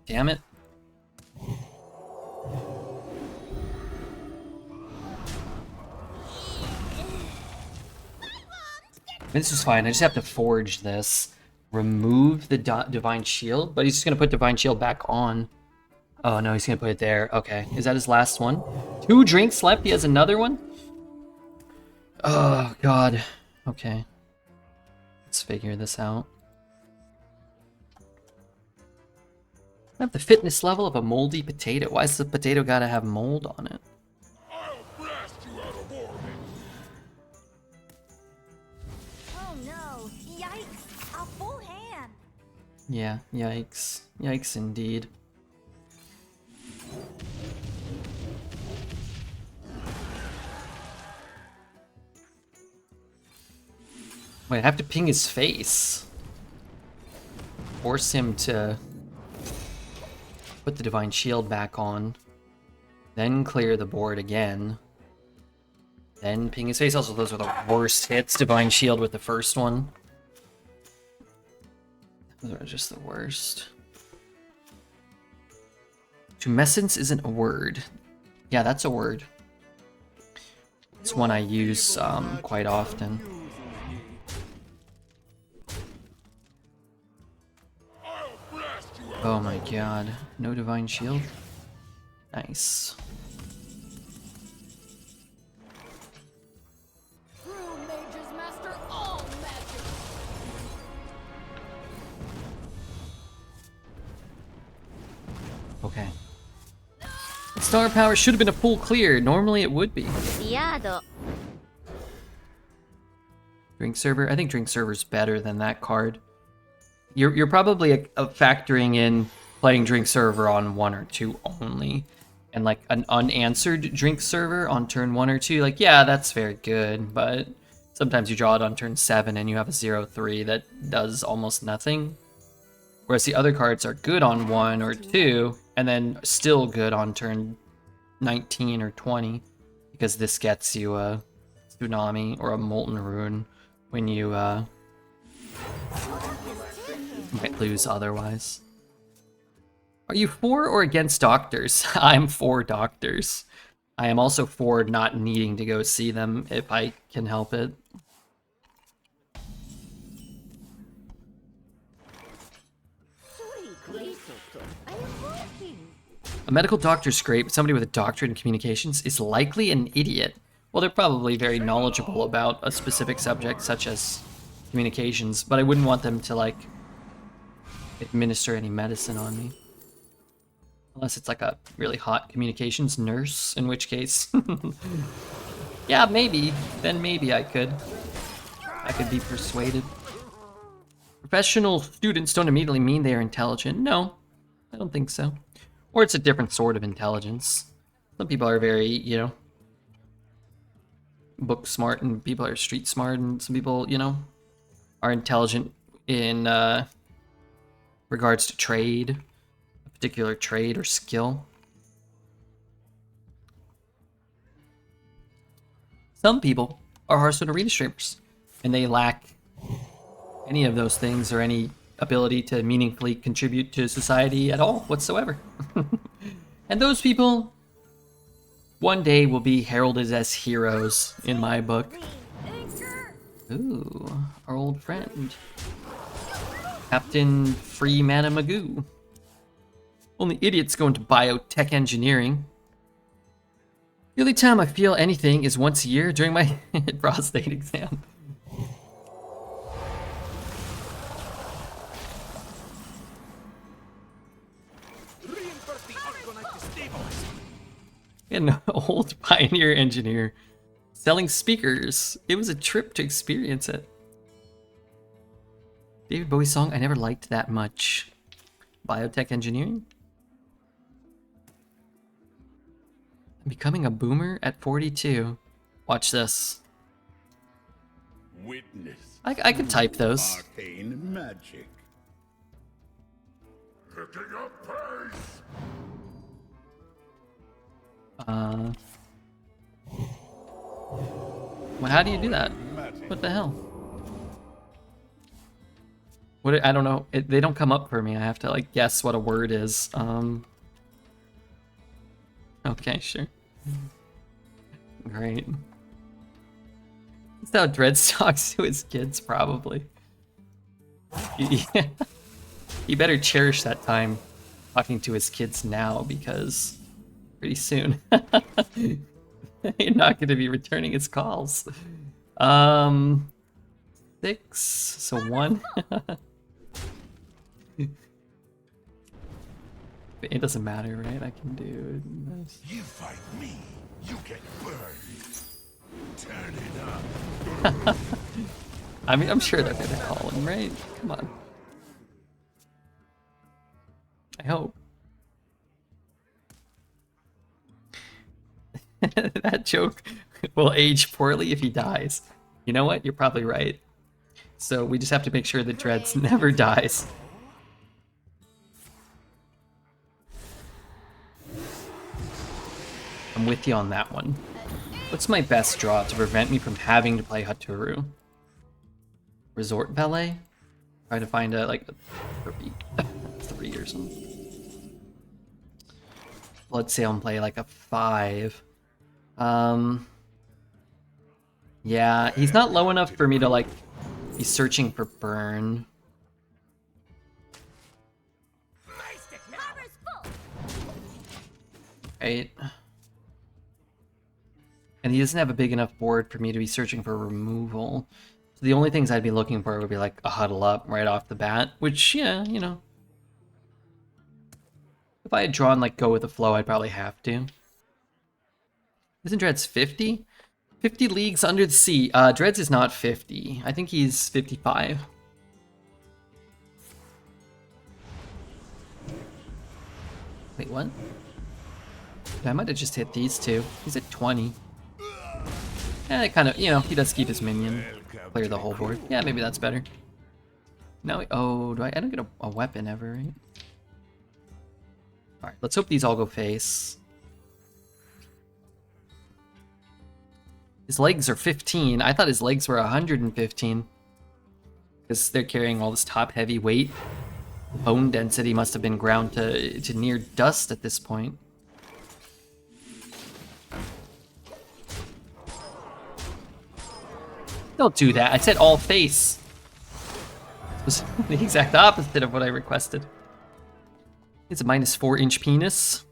Damn it. This is fine. I just have to forge this. Remove the Divine Shield, but he's just going to put Divine Shield back on. Oh, no, he's going to put it there. Okay. Is that his last one? 2 drinks left. He has another one? Oh, God. Okay. Let's figure this out. I have the fitness level of a moldy potato. Why does the potato gotta have mold on it? I'll blast you out of orbit. Oh no! Yikes! A full hand! Yeah, yikes. Yikes indeed. Wait, I have to ping his face. Force him to put the Divine Shield back on. Then clear the board again. Then ping his face. Also, those are the worst hits. Divine Shield with the first one. Those are just the worst. Tumescence isn't a word. Yeah, that's a word. It's one I use quite often. Oh my god. No Divine Shield? Nice. True mages master all magic. Okay. Star Power should have been a full clear. Normally it would be. Diado. Drink Server? I think Drink Server's better than that card. You're probably factoring in playing Drink Server on 1 or 2 only. And like an unanswered Drink Server on turn 1 or 2, like, yeah, that's very good, but sometimes you draw it on turn 7 and you have a 0-3 that does almost nothing. Whereas the other cards are good on 1 or 2, and then still good on turn 19 or 20, because this gets you a Tsunami or a Molten Rune when you might lose otherwise. Are you for or against doctors? I'm for doctors. I am also for not needing to go see them if I can help it. A medical doctor scrape, somebody with a doctorate in communications, is likely an idiot. Well, they're probably very knowledgeable about a specific subject, such as communications, but I wouldn't want them to, like, administer any medicine on me. Unless it's like a really hot communications nurse, in which case... yeah, maybe. Then maybe I could be persuaded. Professional students don't immediately mean they are intelligent. No, I don't think so. Or it's a different sort of intelligence. Some people are very, you know, book smart, and people are street smart, and some people, you know, are intelligent in regards to trade, a particular trade or skill. Some people are Hearthstone Arena streamers, and they lack any of those things or any ability to meaningfully contribute to society at all whatsoever. And those people one day will be heralded as heroes in my book. Ooh, our old friend. Captain Free Mana Magoo. Only idiots go into biotech engineering. The only time I feel anything is once a year during my prostate exam. An old pioneer engineer selling speakers. It was a trip to experience it. David Bowie song I never liked that much. Biotech engineering? I'm becoming a boomer at 42. Watch this. Witness. I could type those. Arcane magic. Picking up pace. Well, how do you do that? What the hell? What, I don't know. They don't come up for me. I have to, like, guess what a word is. Okay, sure. Great. That's how Dreads talks to his kids, probably. Yeah. He better cherish that time talking to his kids now, because pretty soon you're not going to be returning his calls. 6, so 1. It doesn't matter, right? I can do this. You fight me, you get burned. Turn it up. I mean, I'm sure they're gonna call him, right? Come on. I hope. That joke will age poorly if he dies. You know what? You're probably right. So we just have to make sure that Dreads never dies. I'm with you on that one. What's my best draw to prevent me from having to play Haturu? Resort Valet? Try to find a, like, 3 or something. Let's say I'll play like a 5. Yeah, he's not low enough for me to, like, be searching for burn. Right? And he doesn't have a big enough board for me to be searching for removal. So the only things I'd be looking for would be like a huddle up right off the bat, which, yeah, you know. If I had drawn like go with the flow, I'd probably have to. Isn't Dreads 50? 50 leagues under the sea. Dreads is not 50. I think he's 55. Wait, what? I might have just hit these two. He's at 20. Yeah, kind of, you know, he does keep his minion. Clear the whole board. Yeah, maybe that's better. No, oh, I don't get a weapon ever, right? Alright, let's hope these all go face. His legs are 15. I thought his legs were 115. Because they're carrying all this top heavy weight. Bone density must have been ground to near dust at this point. Don't do that. I said all face. It was the exact opposite of what I requested. It's a -4-inch penis.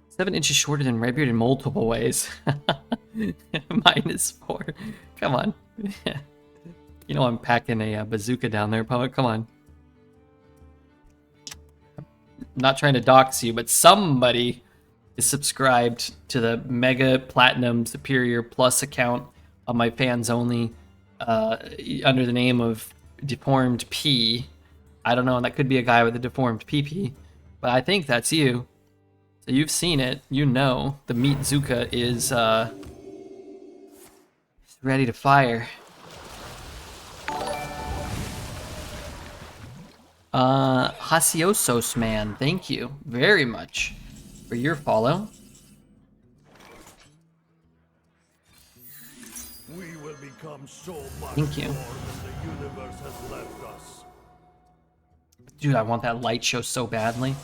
7 inches shorter than Redbeard in multiple ways. -4. Come on. You know I'm packing a bazooka down there, poet. Come on. I'm not trying to dox you, but somebody is subscribed to the Mega Platinum Superior Plus account on my fans only under the name of Deformed P. I don't know, that could be a guy with a deformed PP, but I think that's you. So you've seen it, you know the Meat Zuka is ready to fire. Hasiosos man, thank you very much for your follow. We will become so much Thank you. more than the universe has left us. Dude, I want that light show so badly.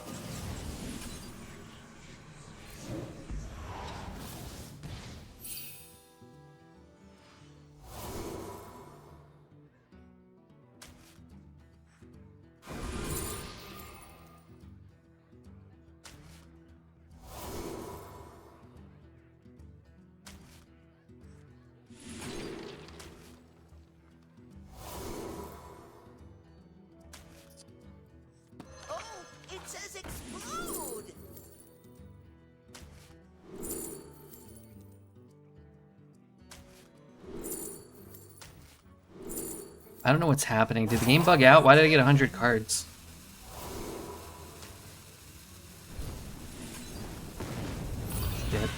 I don't know what's happening. Did the game bug out? Why did I get 100 cards? Dead.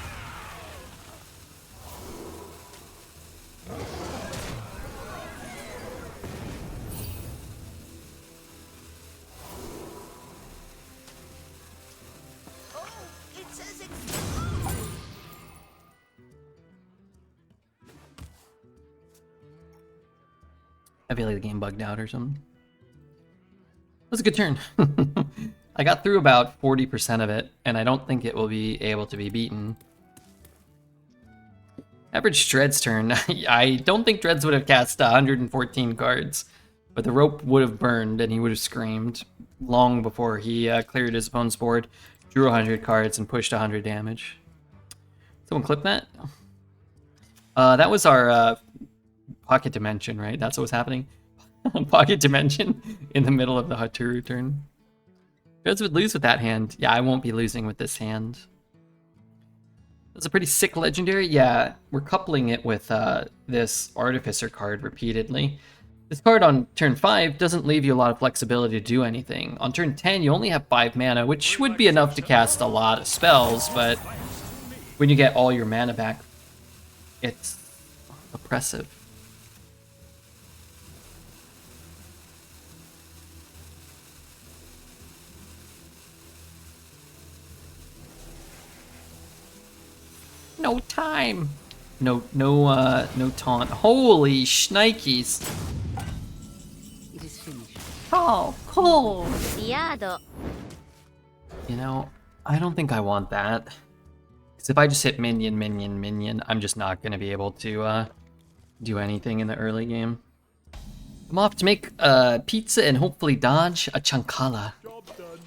I feel like the game bugged out or something. That was a good turn. I got through about 40% of it, and I don't think it will be able to be beaten. Average Dread's turn. I don't think Dreads would have cast 114 cards, but the rope would have burned and he would have screamed long before he cleared his opponent's board, drew 100 cards, and pushed 100 damage. Someone clip that? That was our Pocket Dimension, right? That's what was happening? Pocket Dimension in the middle of the Haturu turn. Dreads would lose with that hand. Yeah, I won't be losing with this hand. That's a pretty sick legendary. Yeah, we're coupling it with this Artificer card repeatedly. This card on turn 5 doesn't leave you a lot of flexibility to do anything. On turn 10, you only have 5 mana, which would be enough to cast a lot of spells, but when you get all your mana back, it's oppressive. No time. No taunt. Holy shnikes. It is finished. Oh, cool. Diado. You know, I don't think I want that. Because if I just hit minion, I'm just not going to be able to do anything in the early game. I'm off to make pizza and hopefully dodge a chankala.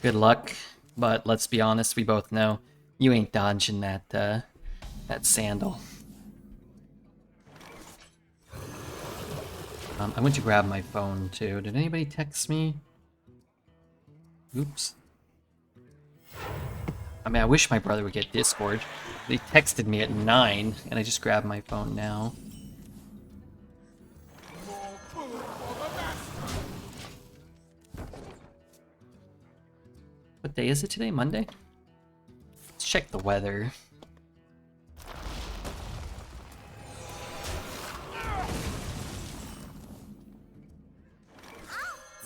Good luck, but let's be honest, we both know you ain't dodging that that sandal. I went to grab my phone too. Did anybody text me? Oops. I mean, I wish my brother would get Discord. They texted me at 9, and I just grabbed my phone now. What day is it today? Monday? Let's check the weather.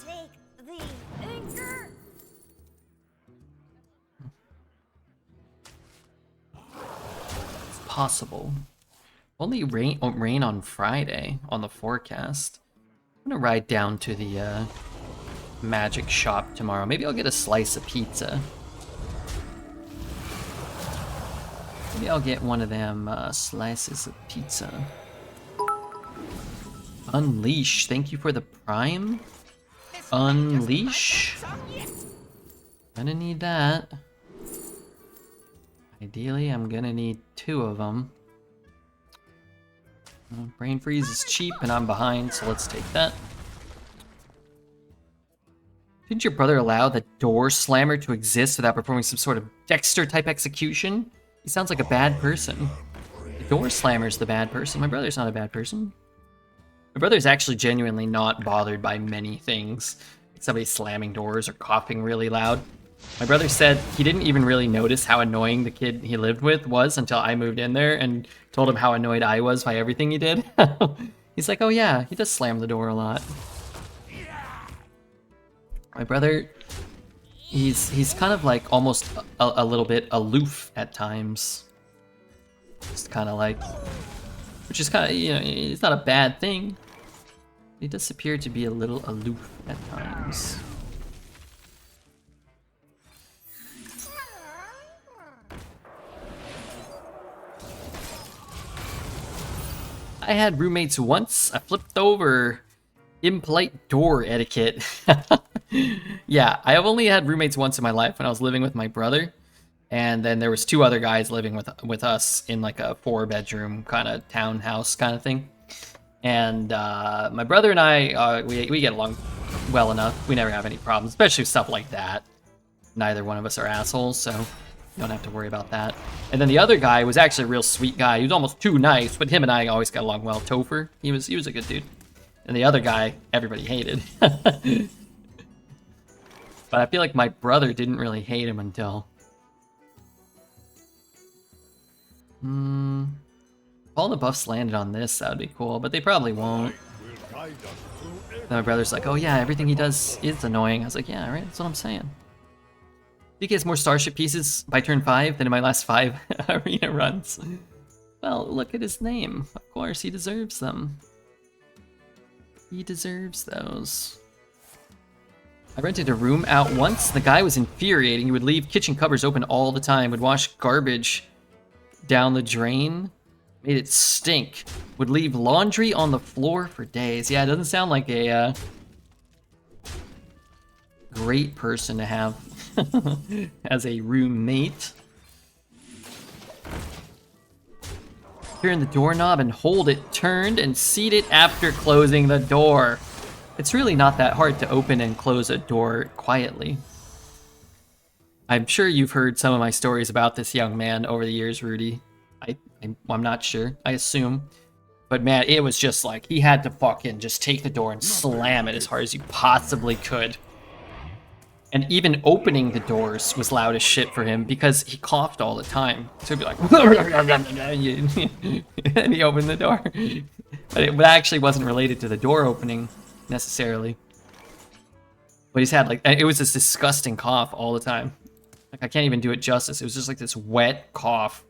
Take the anchor. It's possible. Only rain on Friday on the forecast. I'm gonna ride down to the magic shop tomorrow. Maybe I'll get a slice of pizza. Maybe I'll get one of them slices of pizza. Unleash, thank you for the prime. Unleash. Gonna need that. Ideally, I'm gonna need 2 of them. Brain freeze is cheap and I'm behind, so let's take that. Didn't your brother allow the door slammer to exist without performing some sort of Dexter type execution? He sounds like a bad person. The door slammer's the bad person. My brother's not a bad person. My brother's actually genuinely not bothered by many things. Somebody slamming doors or coughing really loud. My brother said he didn't even really notice how annoying the kid he lived with was until I moved in there and told him how annoyed I was by everything he did. He's like, oh yeah, he does slam the door a lot. My brother, he's kind of like almost a little bit aloof at times. Just kind of like, which is kind of, you know, it's not a bad thing. He does appear to be a little aloof at times. I had roommates once. I flipped over. Impolite door etiquette. Yeah, I have only had roommates once in my life when I was living with my brother. And then there was 2 other guys living with us in like a 4-bedroom kind of townhouse kind of thing. And my brother and I, we get along well enough. We never have any problems, especially with stuff like that. Neither one of us are assholes, so you don't have to worry about that. And then the other guy was actually a real sweet guy. He was almost too nice, but him and I always got along well. Topher, he was a good dude. And the other guy, everybody hated. But I feel like my brother didn't really hate him until... All the buffs landed on this, that would be cool, but they probably won't. Then my brother's like, oh yeah, everything he does is annoying. I was like, yeah, right, that's what I'm saying. I think he has more starship pieces by turn 5 than in my last 5 arena runs. Well, look at his name. Of course, he deserves them. He deserves those. I rented a room out once. The guy was infuriating. He would leave kitchen covers open all the time, would wash garbage down the drain Made it stink. Would leave laundry on the floor for days. Yeah, it doesn't sound like a great person to have as a roommate. Turn the doorknob and hold it turned and seat it after closing the door. It's really not that hard to open and close a door quietly. I'm sure you've heard some of my stories about this young man over the years, Rudy. I'm not sure. I assume. But man, it was just like, he had to fucking just take the door and slam it as hard as you possibly could. And even opening the doors was loud as shit for him because he coughed all the time. So he'd be like, and he opened the door. But it actually wasn't related to the door opening necessarily. But he's had like, it was this disgusting cough all the time. Like I can't even do it justice. It was just like this wet cough.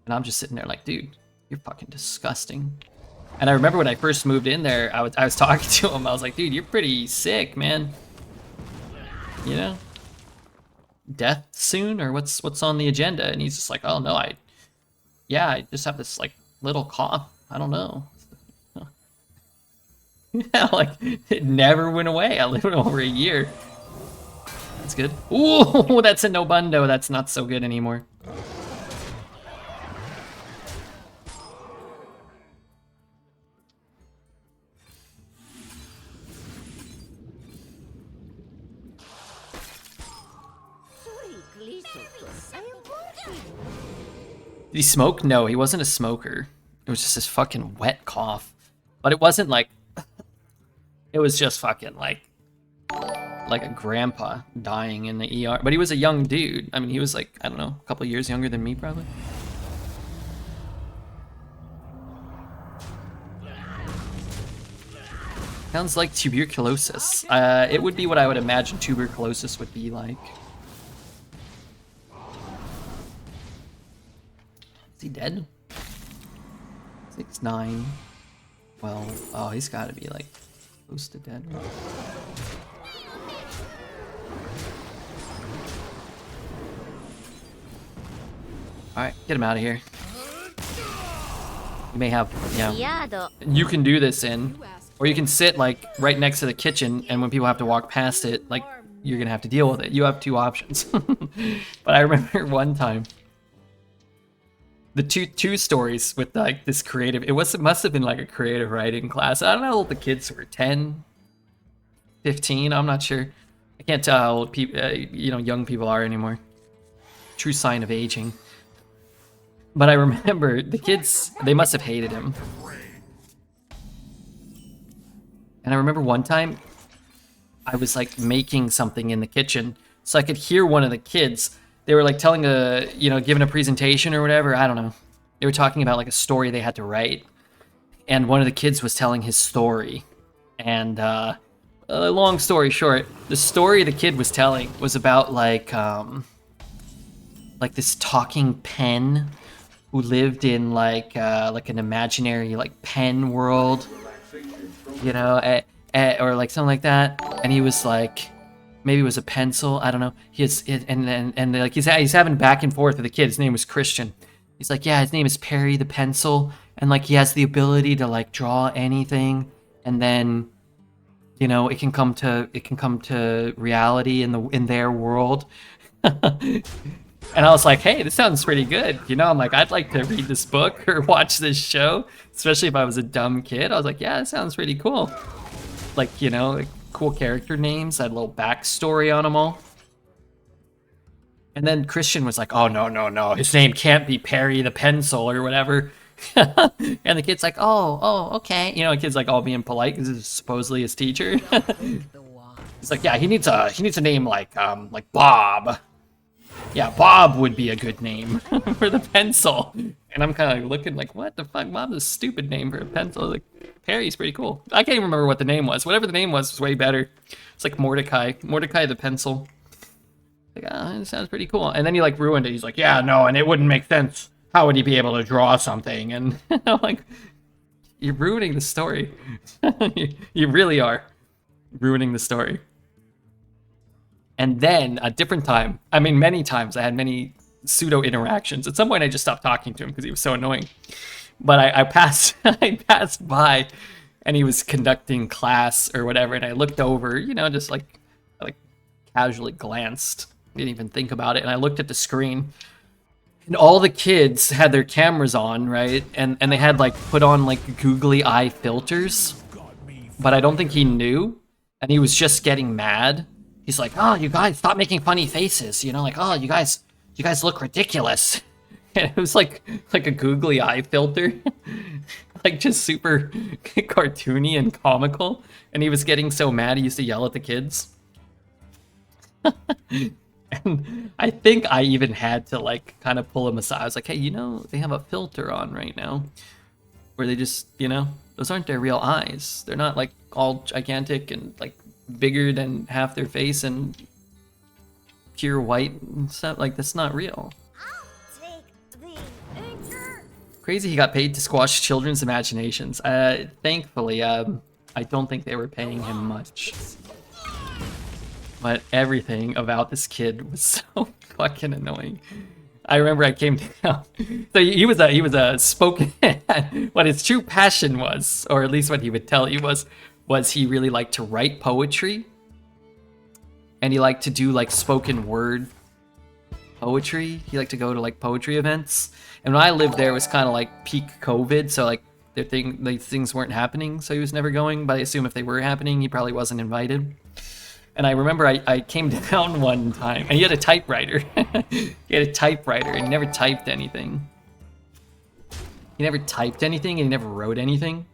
And I'm just sitting there like, dude, you're fucking disgusting. And I remember when I first moved in there, I was talking to him. I was like, dude, you're pretty sick, man. You know? Death soon? Or what's on the agenda? And he's just like, oh, no, I just have this, like, little cough. I don't know. Yeah, like, it never went away. I lived over a year. That's good. Ooh, that's a no-bundo. That's not so good anymore. Did he smoke? No, he wasn't a smoker. It was just this fucking wet cough. But it wasn't like... It was just fucking like a grandpa dying in the ER. But he was a young dude. I mean, he was like, I don't know, a couple years younger than me probably. Sounds like tuberculosis. It would be what I would imagine tuberculosis would be like. Is he dead? 6, 9, 12. Oh, he's got to be like close to dead. Right? All right, get him out of here. You may have, yeah. You can do this in, or you can sit like right next to the kitchen, and when people have to walk past it, like you're gonna have to deal with it. You have 2 options. But I remember one time. The two stories with like this creative, it must have been like a creative writing class. I don't know how old the kids were, 10, 15, I'm not sure. I can't tell how old people, young people are anymore. True sign of aging. But I remember the kids, they must have hated him. And I remember one time I was like making something in the kitchen so I could hear one of the kids. They were like telling giving a presentation or whatever. I don't know. They were talking about like a story they had to write. And one of the kids was telling his story. And long story short, the story the kid was telling was about like this talking pen who lived in like an imaginary like pen world, or like something like that. And he was like, maybe it was a pencil. I don't know. He's having back and forth with the kid. His name was Christian. He's like, yeah, his name is Perry the pencil, and like he has the ability to like draw anything, and then, it can come to reality in their world. And I was like, hey, this sounds pretty good. I'm like, I'd like to read this book or watch this show, especially if I was a dumb kid. I was like, yeah, it sounds pretty cool. Like, like cool character names, had a little backstory on them all. And then Christian was like, oh, no, his name can't be Perry the pencil or whatever. And the kid's like, oh, okay. The kid's like all being polite because it's supposedly his teacher. He's like, yeah, he needs a name like Bob. Yeah, Bob would be a good name for the pencil. And I'm kind of like looking like, what the fuck? Bob's a stupid name for a pencil. Like, Perry's pretty cool. I can't even remember what the name was. Whatever the name was way better. It's like Mordecai the pencil. Like, it sounds pretty cool. And then he like ruined it. He's like, yeah, no, and it wouldn't make sense. How would he be able to draw something? And I'm like, you're ruining the story. You really are ruining the story. And then a different time, I mean, many times, I had many pseudo interactions. At some point, I just stopped talking to him because he was so annoying. But I passed I passed by, and he was conducting class or whatever, and I looked over, you know, just like casually glanced, didn't even think about it, and I looked at the screen, and all the kids had their cameras on, right? And they had like put on like googly eye filters, but I don't think he knew, and he was just getting mad. He's like, "Oh, you guys, stop making funny faces," you know, like, "Oh, you guys look ridiculous." And it was like a googly eye filter, like just super cartoony and comical. And he was getting so mad, he used to yell at the kids. And I think I even had to like kind of pull him aside. I was like, "Hey, you know, they have a filter on right now where they just, you know, those aren't their real eyes. They're not like all gigantic and like bigger than half their face and pure white and stuff. Like, that's not real." I'll take the anchor. Crazy he got paid to squash children's imaginations. Thankfully, I don't think they were paying him much. But everything about this kid was so fucking annoying. I remember I came down. So he was a spoken. What his true passion was, or at least what he would tell you was he really liked to write poetry, and he liked to do like spoken word poetry. He liked to go to like poetry events. And when I lived there, it was kind of like peak COVID, so like these things weren't happening, so he was never going. But I assume if they were happening, he probably wasn't invited. And I remember I came down one time, and he had a typewriter. He had a typewriter, and he never typed anything. He never typed anything, and he never wrote anything.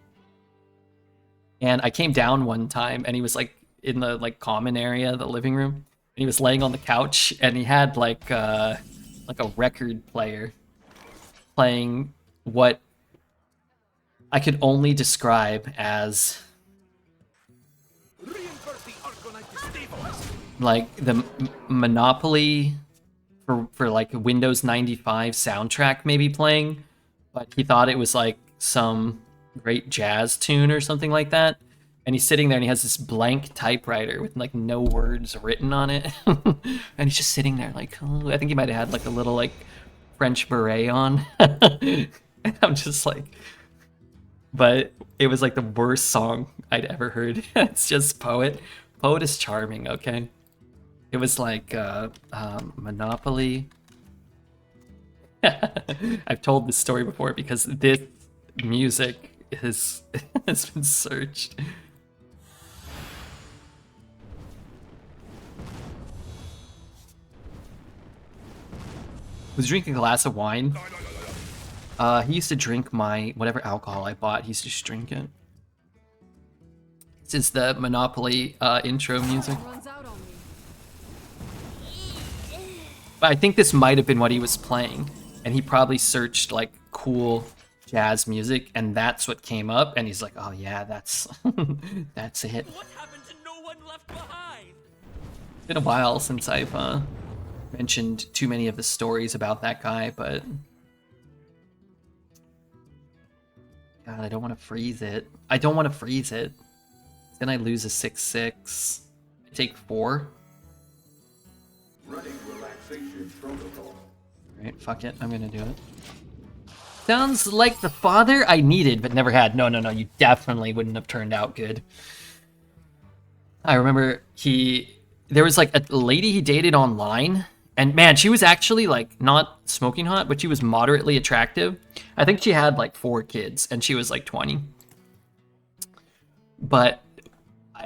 And I came down one time, and he was like in the like common area, the living room, and he was laying on the couch, and he had like a record player playing what I could only describe as like the Monopoly for like Windows 95 soundtrack maybe playing, but he thought it was like some great jazz tune or something like that. And he's sitting there and he has this blank typewriter with like no words written on it. And he's just sitting there like, oh, I think he might have had like a little like French beret on. And I'm just like, but it was like the worst song I'd ever heard. It's just Poet. Poet is charming, okay? It was like Monopoly. I've told this story before because this music has been searched. Was drinking a glass of wine. He used to drink my whatever alcohol I bought. He used to just drink it. This is the Monopoly intro music. But I think this might have been what he was playing, and he probably searched like cool jazz music, and that's what came up. And he's like, "Oh yeah, that's that's it." What happened to no one left behind? It's been a while since I've mentioned too many of the stories about that guy, but God, I don't want to freeze it. I don't want to freeze it. Then I lose a 6/6. I take 4. Running relaxation protocol. Alright, fuck it. I'm gonna do it. Sounds like the father I needed but never had. No, you definitely wouldn't have turned out good. I remember there was like a lady he dated online, and man, she was actually like not smoking hot, but she was moderately attractive. I think she had like 4 kids, and she was like 20.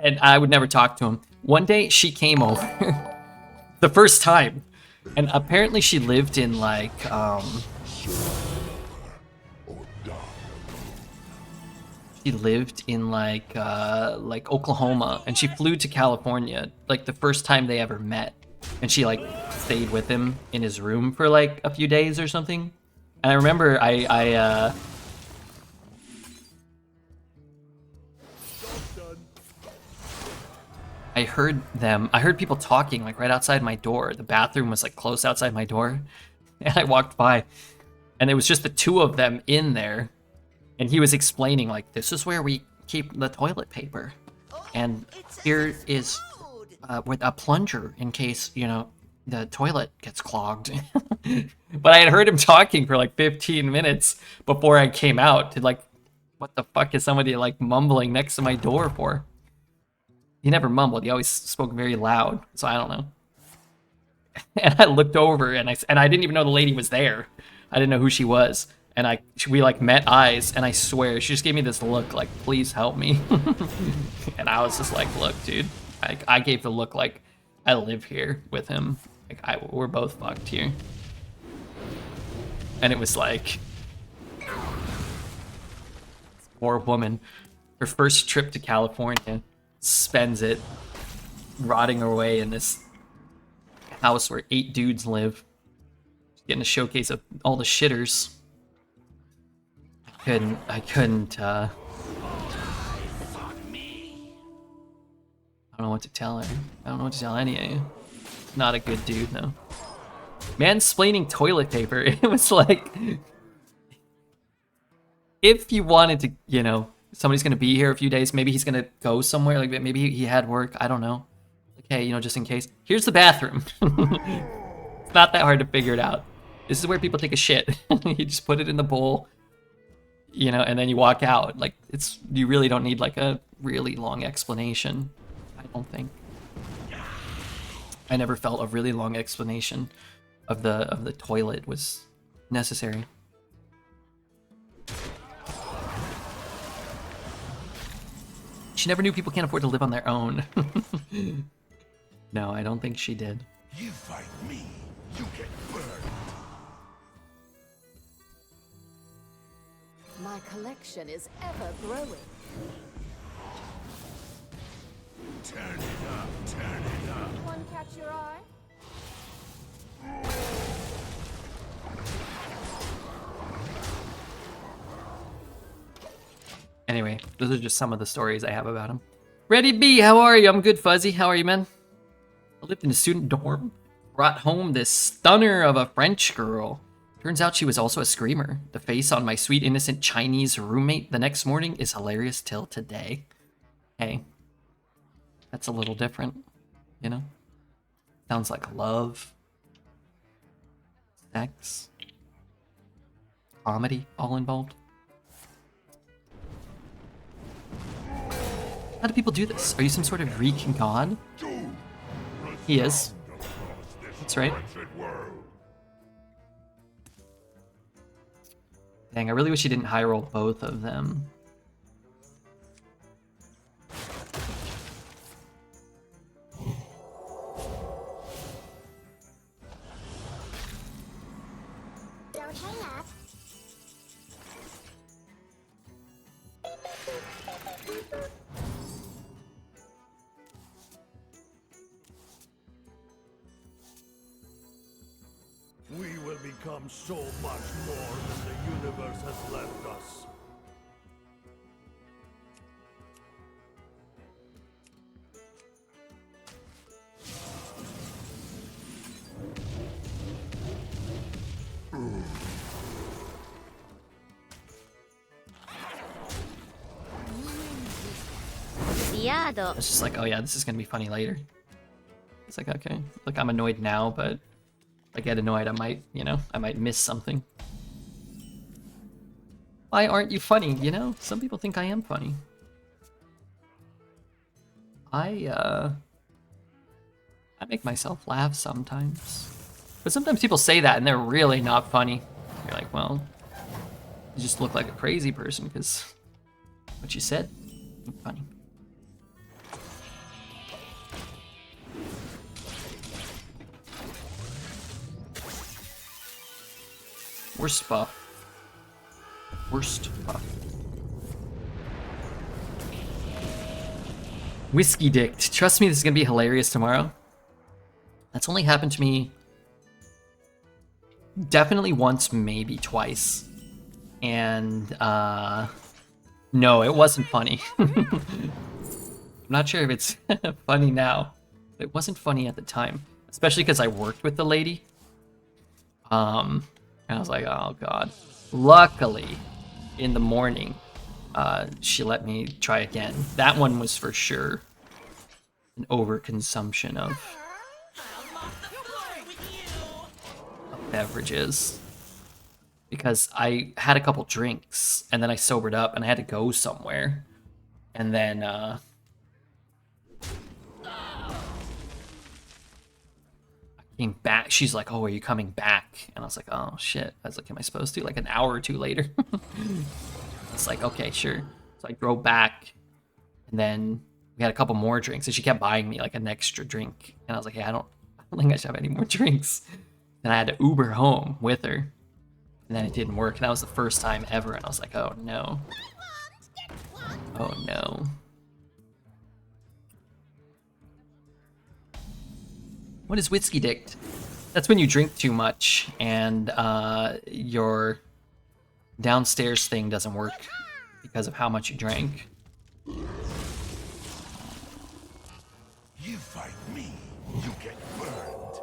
And I would never talk to him. One day she came over. The first time. And apparently she lived in like she lived in like Oklahoma, and she flew to California like the first time they ever met. And she like stayed with him in his room for like a few days or something. And I remember I heard people talking like right outside my door. The bathroom was like close outside my door. And I walked by, and it was just the 2 of them in there. And he was explaining like, this is where we keep the toilet paper. And here is with a plunger in case, you know, the toilet gets clogged. But I had heard him talking for like 15 minutes before I came out to like, what the fuck is somebody like mumbling next to my door for? He never mumbled. He always spoke very loud. So I don't know. And I looked over and I didn't even know the lady was there. I didn't know who she was. And we like met eyes, and I swear she just gave me this look like, please help me. And I was just like, look, dude. I gave the look like I live here with him. Like we're both fucked here. And it was like, poor woman, her first trip to California, spends it rotting away in this house where 8 dudes live, getting a showcase of all the shitters. I couldn't, I don't know what to tell her. I don't know what to tell any of you. Not a good dude, though. Mansplaining toilet paper. It was like, if you wanted to, you know, somebody's gonna be here a few days, maybe he's gonna go somewhere, like maybe he had work, I don't know. Like, hey, you know, just in case. Here's the bathroom. It's not that hard to figure it out. This is where people take a shit. You just put it in the bowl, you know, and then you walk out. Like, you really don't need like a really long explanation, I don't think. I never felt a really long explanation of the toilet was necessary. She never knew people can't afford to live on their own. No, I don't think she did. You fight me, you get burned. My collection is ever growing. Turn it up, turn it up. One catch your eye? Anyway, those are just some of the stories I have about him. Reddy B, how are you? I'm good, Fuzzy. How are you, man? I lived in a student dorm. Brought home this stunner of a French girl. Turns out she was also a screamer. The face on my sweet, innocent Chinese roommate the next morning is hilarious till today. Hey, that's a little different, you know? Sounds like love, sex, comedy all involved. How do people do this? Are you some sort of Greek god? He is. That's right. Dang, I really wish he didn't high roll both of them. Don't hang up. We will become so much more than the universe has left us. It's just like, oh yeah, this is gonna be funny later. It's like, okay, like I'm annoyed now, but if I get annoyed, I might, you know, I might miss something. Why aren't you funny, you know? Some people think I am funny. I make myself laugh sometimes. But sometimes people say that and they're really not funny. You're like, well, you just look like a crazy person because what you said ain't funny. Worst buff. Worst buff. Whiskey Dicked. Trust me, this is gonna be hilarious tomorrow. That's only happened to me definitely once, maybe twice. And no, it wasn't funny. I'm not sure if it's funny now. But it wasn't funny at the time. Especially because I worked with the lady. And I was like, oh god. Luckily, in the morning, she let me try again. That one was for sure an overconsumption of beverages because I had a couple drinks and then I sobered up and I had to go somewhere. And then I came back. She's like, "Oh, are you coming back?" And I was like, "Oh shit." I was like, "Am I supposed to?" Like an hour or two later. It's like, "Okay, sure." So I drove back and then we had a couple more drinks and she kept buying me like an extra drink. And I was like, "Yeah, I don't think I should have any more drinks." And I had to Uber home with her. And then it didn't work. And that was the first time ever. And I was like, "Oh no. Oh no." What is whiskey dick? That's when you drink too much and your downstairs thing doesn't work because of how much you drank. You fight me, you get burned.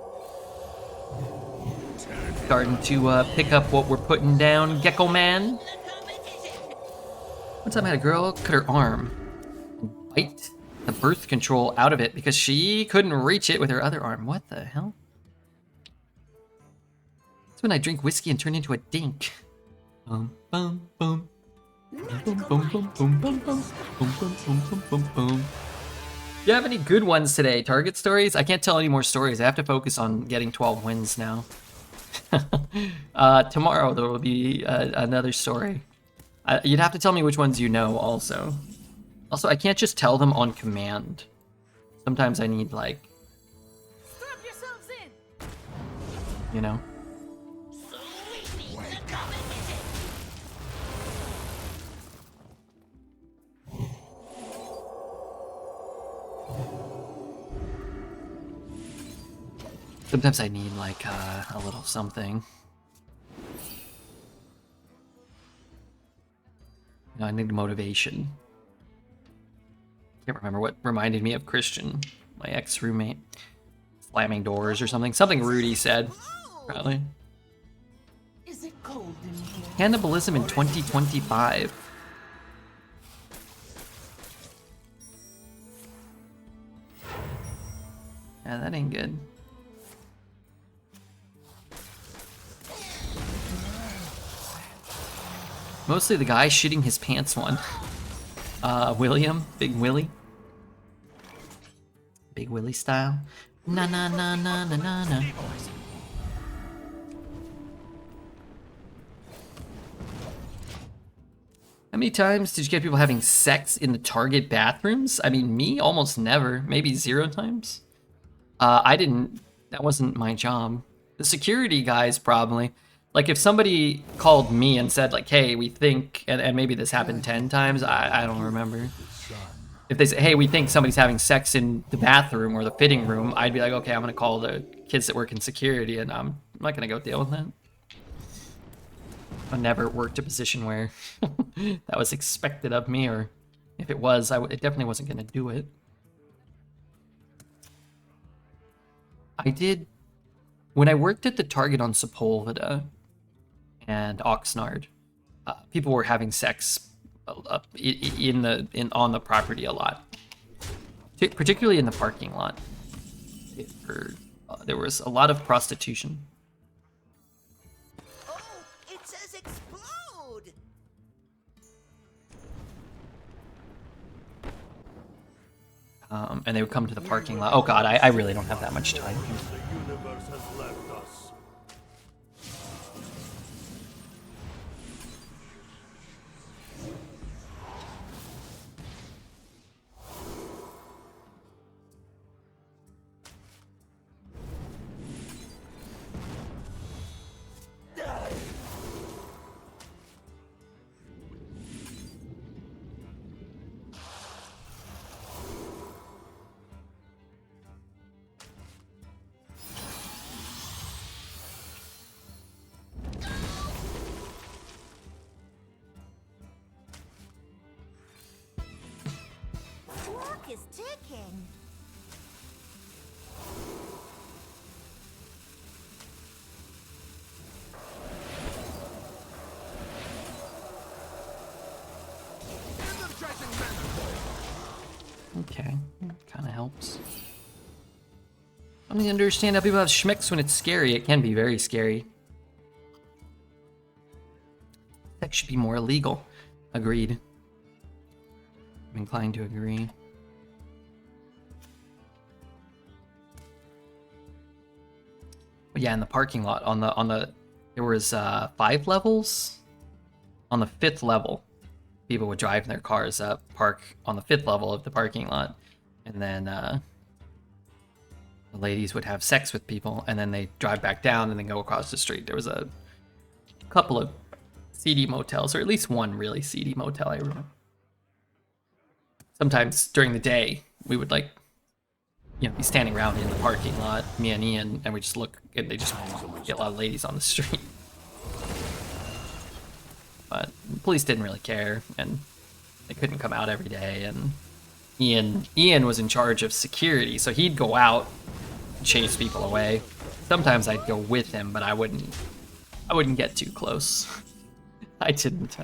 Starting to pick up what we're putting down, Gecko Man. One time I had a girl cut her arm and bite the birth control out of it because she couldn't reach it with her other arm. What the hell? That's when I drink whiskey and turn into a dink. Boom, boom, boom. Boom, boom, boom, boom, boom, boom, boom, boom, boom, boom, boom, boom. Do you have any good ones today? Target stories? I can't tell any more stories. I have to focus on getting 12 wins now. Tomorrow there will be another story. You'd have to tell me which ones you know also. Also, I can't just tell them on command. Sometimes I need, like... Strap yourselves in. You know? Sometimes I need, like, a little something. You know, I need motivation. Can't remember what reminded me of Christian, my ex-roommate. Slamming doors or something. Something Rudy said, probably. Is it cold in here? Cannibalism in 2025. Yeah, that ain't good. Mostly the guy shitting his pants one. William, Big Willie. Big Willie style. Na na na na na na na. How many times did you get people having sex in the Target bathrooms? I mean, me, almost never. Maybe 0 times. I didn't, that wasn't my job. The security guys probably. Like, if somebody called me and said, like, "Hey, we think," and maybe this happened 10 times, I don't remember. If they say, "Hey, we think somebody's having sex in the bathroom or the fitting room," I'd be like, "Okay, I'm gonna call the kids that work in security," and I'm not gonna go deal with that. I never worked a position where that was expected of me, or if it was, it definitely wasn't gonna do it. I did, when I worked at the Target on Sepulveda and Oxnard, people were having sex on the property a lot, particularly in the parking lot. There was a lot of prostitution. Oh, it says explode. And they would come to the parking lot. Oh god, I really don't have that much time. The universe has left us. Clock is ticking. Okay, kind of helps. I don't understand how people have schmicks when it's scary. It can be very scary. That should be more illegal. Agreed. I'm inclined to agree. But yeah, in the parking lot, on the there was 5 levels. On the 5th level, people would drive their cars up, park on the 5th level of the parking lot, and then the ladies would have sex with people, and then they drive back down and then go across the street. There was a couple of seedy motels, or at least one really seedy motel, I remember. Sometimes during the day, we would like, you know, be standing around in the parking lot, me and Ian, and we just look, and they just get a lot of ladies on the street. But the police didn't really care, and they couldn't come out every day, and Ian was in charge of security, so he'd go out and chase people away. Sometimes I'd go with him, but I wouldn't get too close. I didn't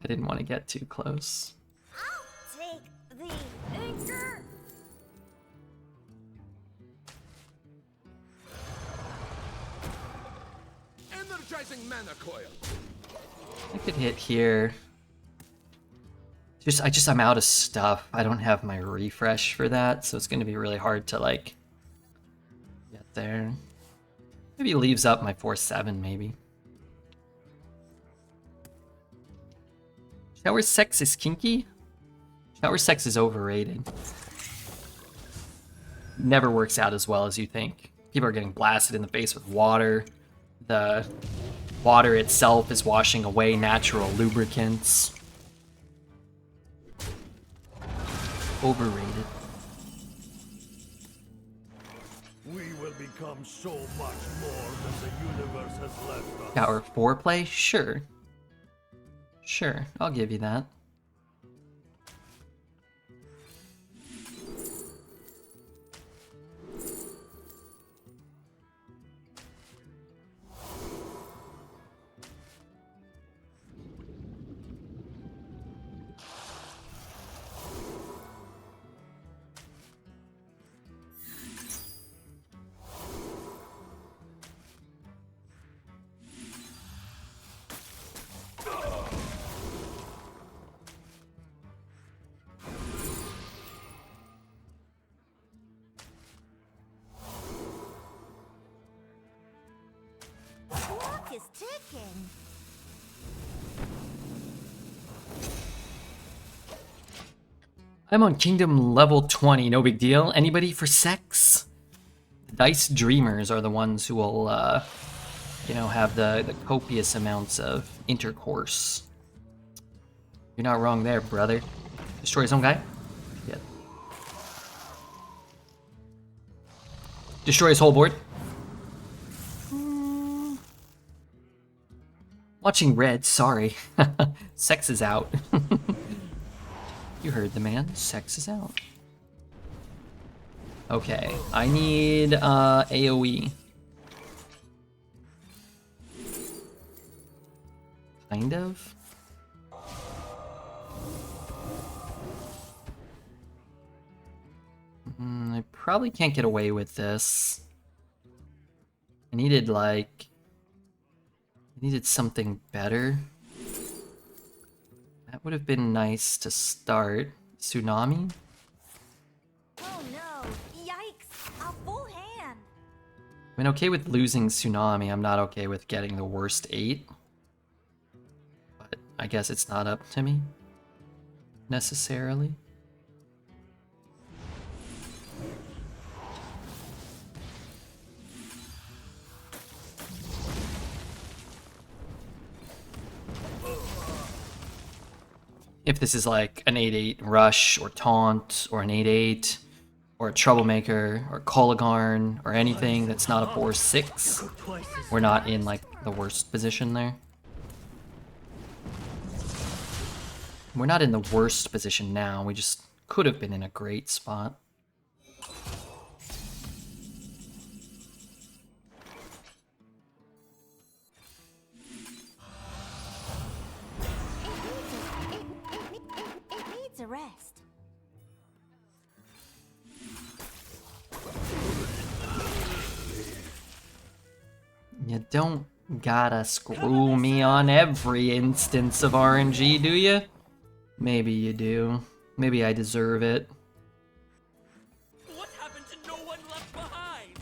want to get too close. I'll take the anchor. Energizing mana coil. I could hit here. I'm out of stuff. I don't have my refresh for that, so it's going to be really hard to like get there. Maybe leaves up my 4/7 maybe. Shower sex is kinky? Shower sex is overrated. Never works out as well as you think. People are getting blasted in the face with water. The water itself is washing away natural lubricants. Overrated. We will become so much more than the universe has left us. Shower foreplay? Sure. Sure, I'll give you that. Clock is ticking. I'm on Kingdom level 20, no big deal. Anybody for sex? The Dice Dreamers are the ones who will, you know, have the copious amounts of intercourse. You're not wrong there, brother. Destroy his own guy? Yeah. Destroy his whole board? Watching red, sorry. Sex is out. You heard the man. Sex is out. Okay, I need AoE. Kind of. I probably can't get away with this. I needed like... I needed something better. That would have been nice to start. Tsunami? Oh no! Yikes! A full hand. I mean, okay with losing Tsunami. I'm not okay with getting the worst 8. But I guess it's not up to me. Necessarily. If this is like an 8/8 rush or taunt or an 8/8 or a troublemaker or Kolagharn or anything that's not a 4/6, we're not in like the worst position there. We're not in the worst position now, we just could have been in a great spot. It needs a rest. You don't Gotta screw me on every instance of RNG, do you? Maybe you do. Maybe I deserve it. What happened to no one left behind?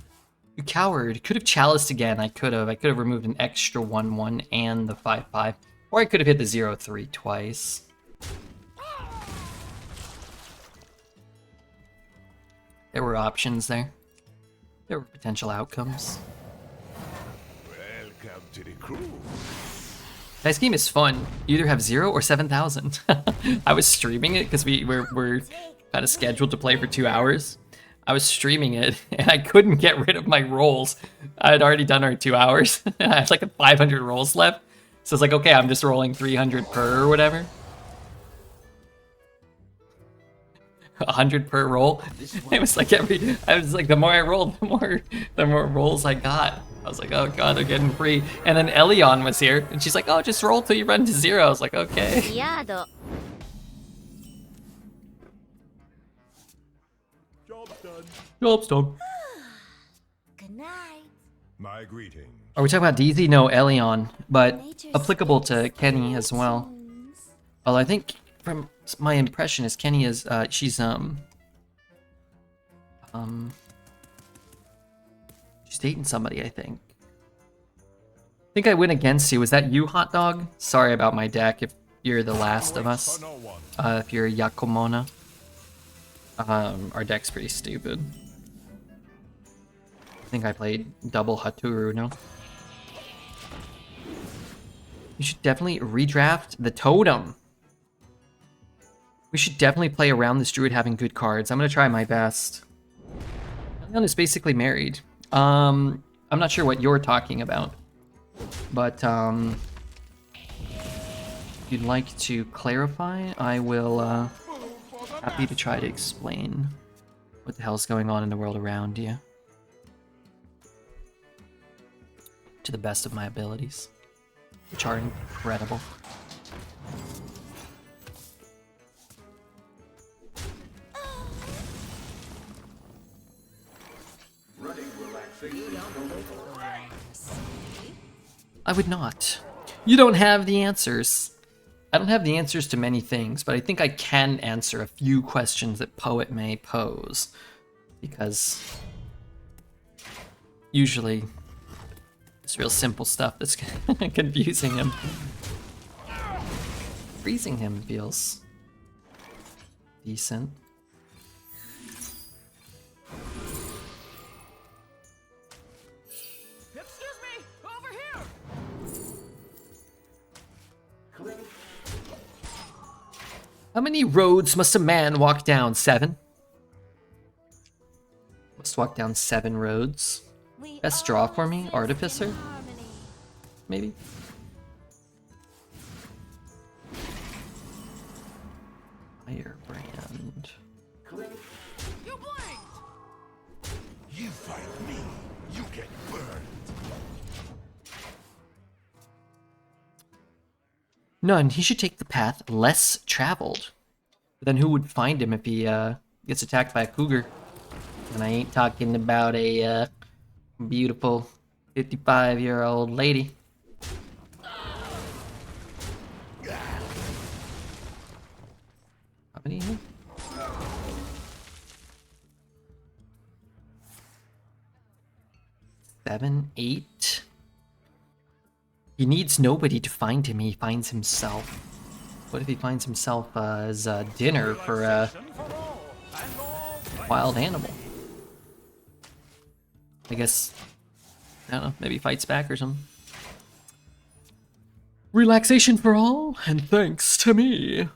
You coward. Could have chaliced again. I could have. I could have removed an extra 1/1 and the 5/5. Or I could have hit the 0/3 twice. There were options there. There were potential outcomes. Welcome to the crew. This game is fun. You either have 0 or 7,000. I was streaming it because we're kind of scheduled to play for 2 hours. I was streaming it and I couldn't get rid of my rolls. I had already done our 2 hours. I had like 500 rolls left. So it's like, okay, I'm just rolling 300 per or whatever. 100 per roll. It was like the more I rolled, the more rolls I got. I was like, oh god, they're getting free. And then Elion was here, and she's like, oh, just roll till you run to 0. I was like, okay. Yado. Job's done. Job's done. Good night. My greetings. Are we talking about DZ? No, Elion, but Nature's applicable to Kenny as well. seems- Well, I think from my impression is Kenny is she's dating somebody, I think. I think I went against you. Was that you, Hot Dog? Sorry about my deck if you're the last of us. No one. If you're Yakomona. Our deck's pretty stupid. I think I played double Haturu, no? You should definitely redraft the totem. We should definitely play around this druid having good cards. I'm gonna try my best. Leon is basically married. I'm not sure what you're talking about, but if you'd like to clarify, I will happy to try to explain what the hell's going on in the world around you to the best of my abilities, which are incredible. Running relaxation protocol. I would not. You don't have the answers. I don't have the answers to many things, but I think I can answer a few questions that Poet may pose. Because usually it's real simple stuff that's confusing him. Freezing him feels decent. Excuse me! Over here! Click. How many roads must a man walk down? 7? Must walk down 7 roads. We Best draw all for me? exist Artificer? in harmony. Maybe? Firebrand. Click. You blinked! You fight me, you get burned. None. He should take the path less traveled. But then who would find him if he gets attacked by a cougar? And I ain't talking about a beautiful 55-year-old lady. How many? 7, 8. He needs nobody to find him. He finds himself. What if he finds himself as dinner for a wild animal? I guess, I don't know, maybe fights back or something. Relaxation for all, and thanks to me.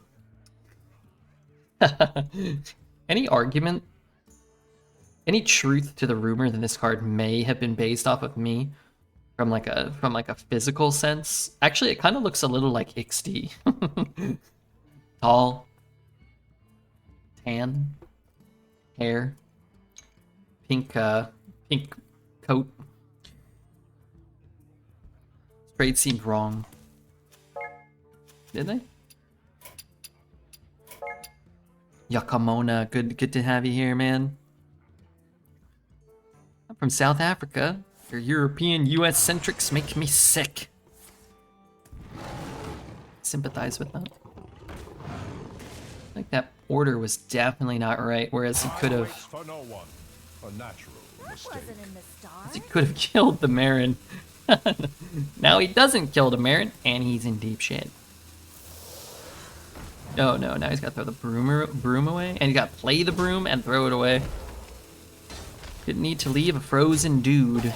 Any argument, any truth to the rumor that this card may have been based off of me from like a physical sense? Actually, it kind of looks a little like XD. Tall, tan, hair, pink coat. Trade seemed wrong. Did they? Yakamona, good to have you here, man. I'm from South Africa. Your European US centrics make me sick. Sympathize with that. I think that order was definitely not right, whereas he could have For no one. A natural That mistake. wasn't in the stars. he could have killed the Marin. Now he doesn't kill the Marin, and he's in deep shit. Oh no, now he's got to throw the broom away, and he got to play the broom and throw it away. Didn't need to leave a frozen dude. I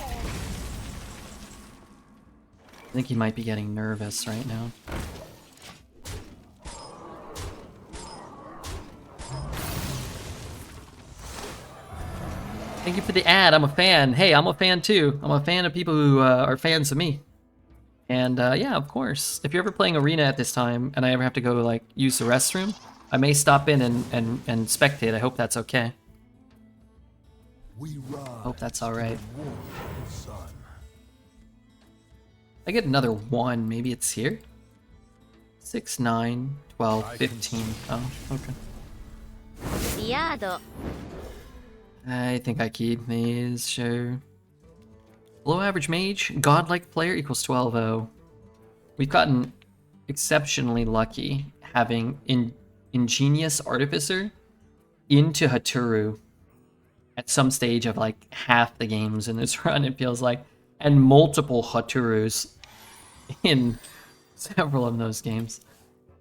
think he might be getting nervous right now. Thank you for the ad. I'm a fan. Hey, I'm a fan too. I'm a fan of people who are fans of me. And yeah, of course. If you're ever playing Arena at this time, and I ever have to go like use the restroom, I may stop in and spectate. I hope that's okay. We rise. Hope that's all right. warm sun. I get another 1. Maybe it's here? 6, 9, 12, 15. Oh, okay. Yado. I think I keep these, sure. Below average mage, godlike player equals 12-0. We've gotten exceptionally lucky having ingenious artificer into Haturu at some stage of like half the games in this run, it feels like, and multiple Haturus in several of those games.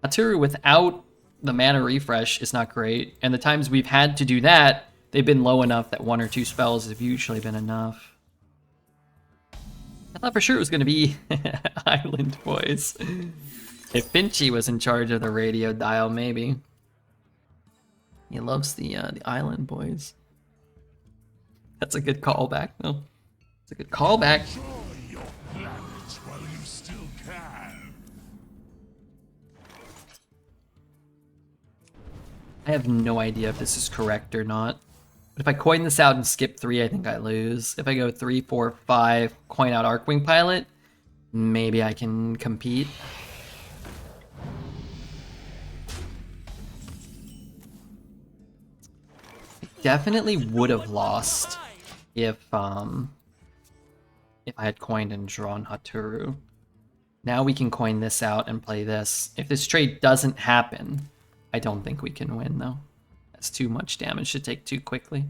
Haturu without the mana refresh is not great, and the times we've had to do that, they've been low enough that 1 or 2 spells have usually been enough. I thought for sure it was going to be Island Boys. If Finchy was in charge of the radio dial, maybe. He loves the Island Boys. That's a good callback, though. It's a good callback. Enjoy your planets while you still can. I have no idea if this is correct or not. But if I coin this out and skip 3, I think I lose. If I go 3, 4, 5, coin out Arcwing Pilot, maybe I can compete. Definitely would have lost if I had coined and drawn Haturu. Now we can coin this out and play this. If this trade doesn't happen, I don't think we can win though. That's too much damage to take too quickly.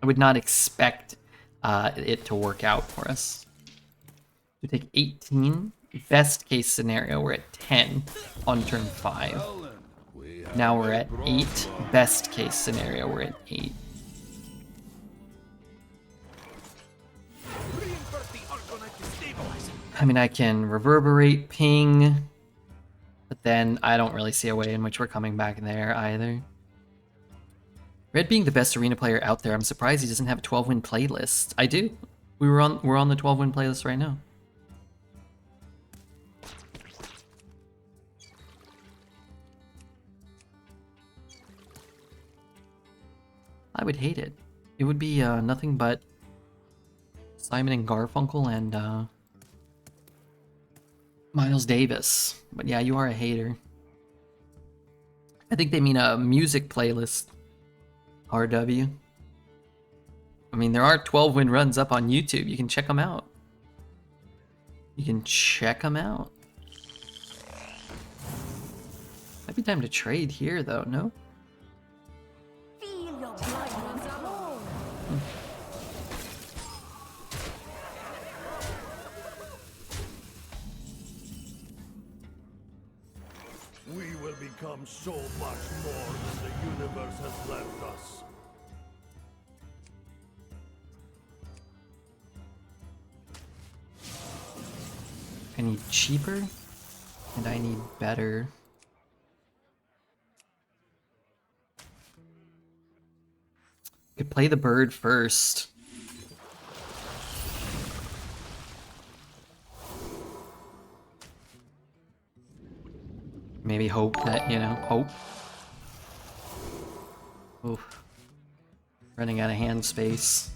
I would not expect it to work out for us. We take 18. Best case scenario, we're at 10 on turn 5. Now we're at 8. Best case scenario, we're at 8. I mean, I can reverberate, ping, but then I don't really see a way in which we're coming back there either. Red being the best arena player out there, I'm surprised he doesn't have a 12-win playlist. I do. We're on the 12-win playlist right now. I would hate it. It would be nothing but Simon and Garfunkel and Miles Davis. But yeah, you are a hater. I think they mean a music playlist. RW. I mean, there are 12-win runs up on YouTube. You can check them out. You can check them out. Might be time to trade here, though, no? Feel your blood flow. We will become so much more than the universe has left us. I need cheaper, and I need better. Could play the bird first. Maybe hope that, you know, hope. Oof. Running out of hand space.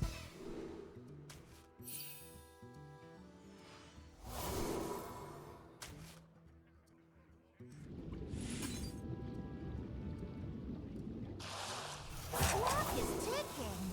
Clock is ticking.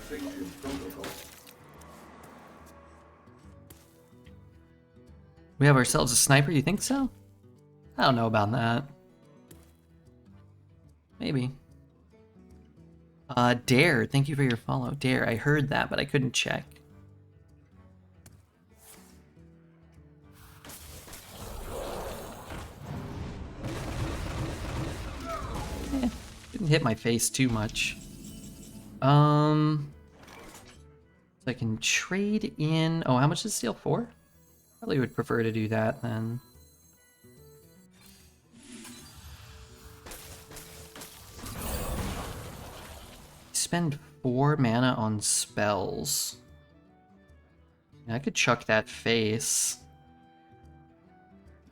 relaxation protocol. We have ourselves a sniper, you think so? I don't know about that. Maybe. Dare, thank you for your follow. Dare, I heard that, but I couldn't check. Didn't hit my face too much. So I can trade in... Oh, how much does steel for? Probably would prefer to do that then. Spend 4 mana on spells. I could chuck that face.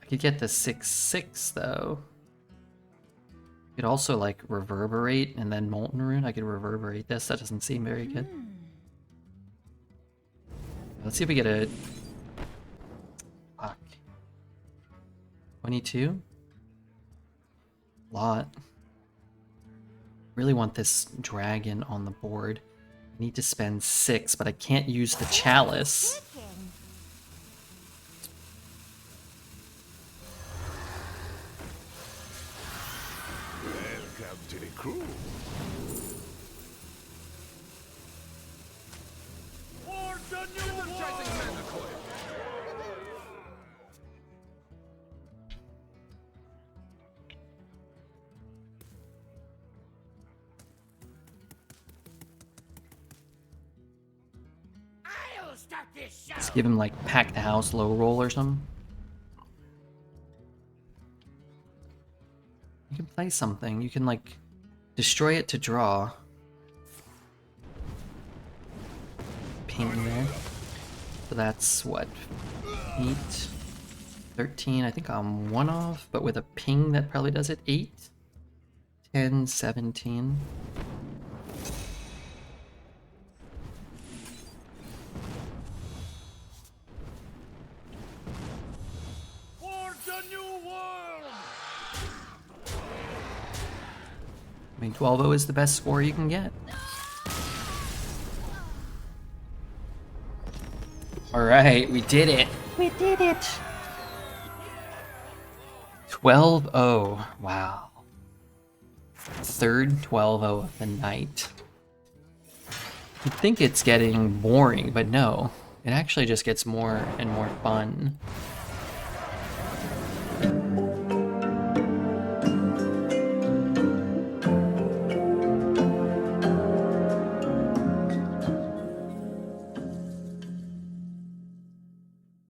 I could get the 6/6 though. I could also like reverberate and then molten rune. I could reverberate this. That doesn't seem very good. Let's see if we get a... Fuck. 22? Lot. Really want this dragon on the board. I need to spend 6, but I can't use the chalice. Welcome to the crew. For the new Energizing world! mana coil. I'll start this show. Let's give him like pack the house low roll or something. You can play something. You can like destroy it to draw. Ping there. So that's what? 8, 13. I think I'm 1 off, but with a ping that probably does it. 8, 10, 17. For the new world! I mean, 12-0 is the best score you can get. Alright, we did it. We did it. 12-0. Wow. Third 12-0 of the night. You'd think it's getting boring, but no. It actually just gets more and more fun.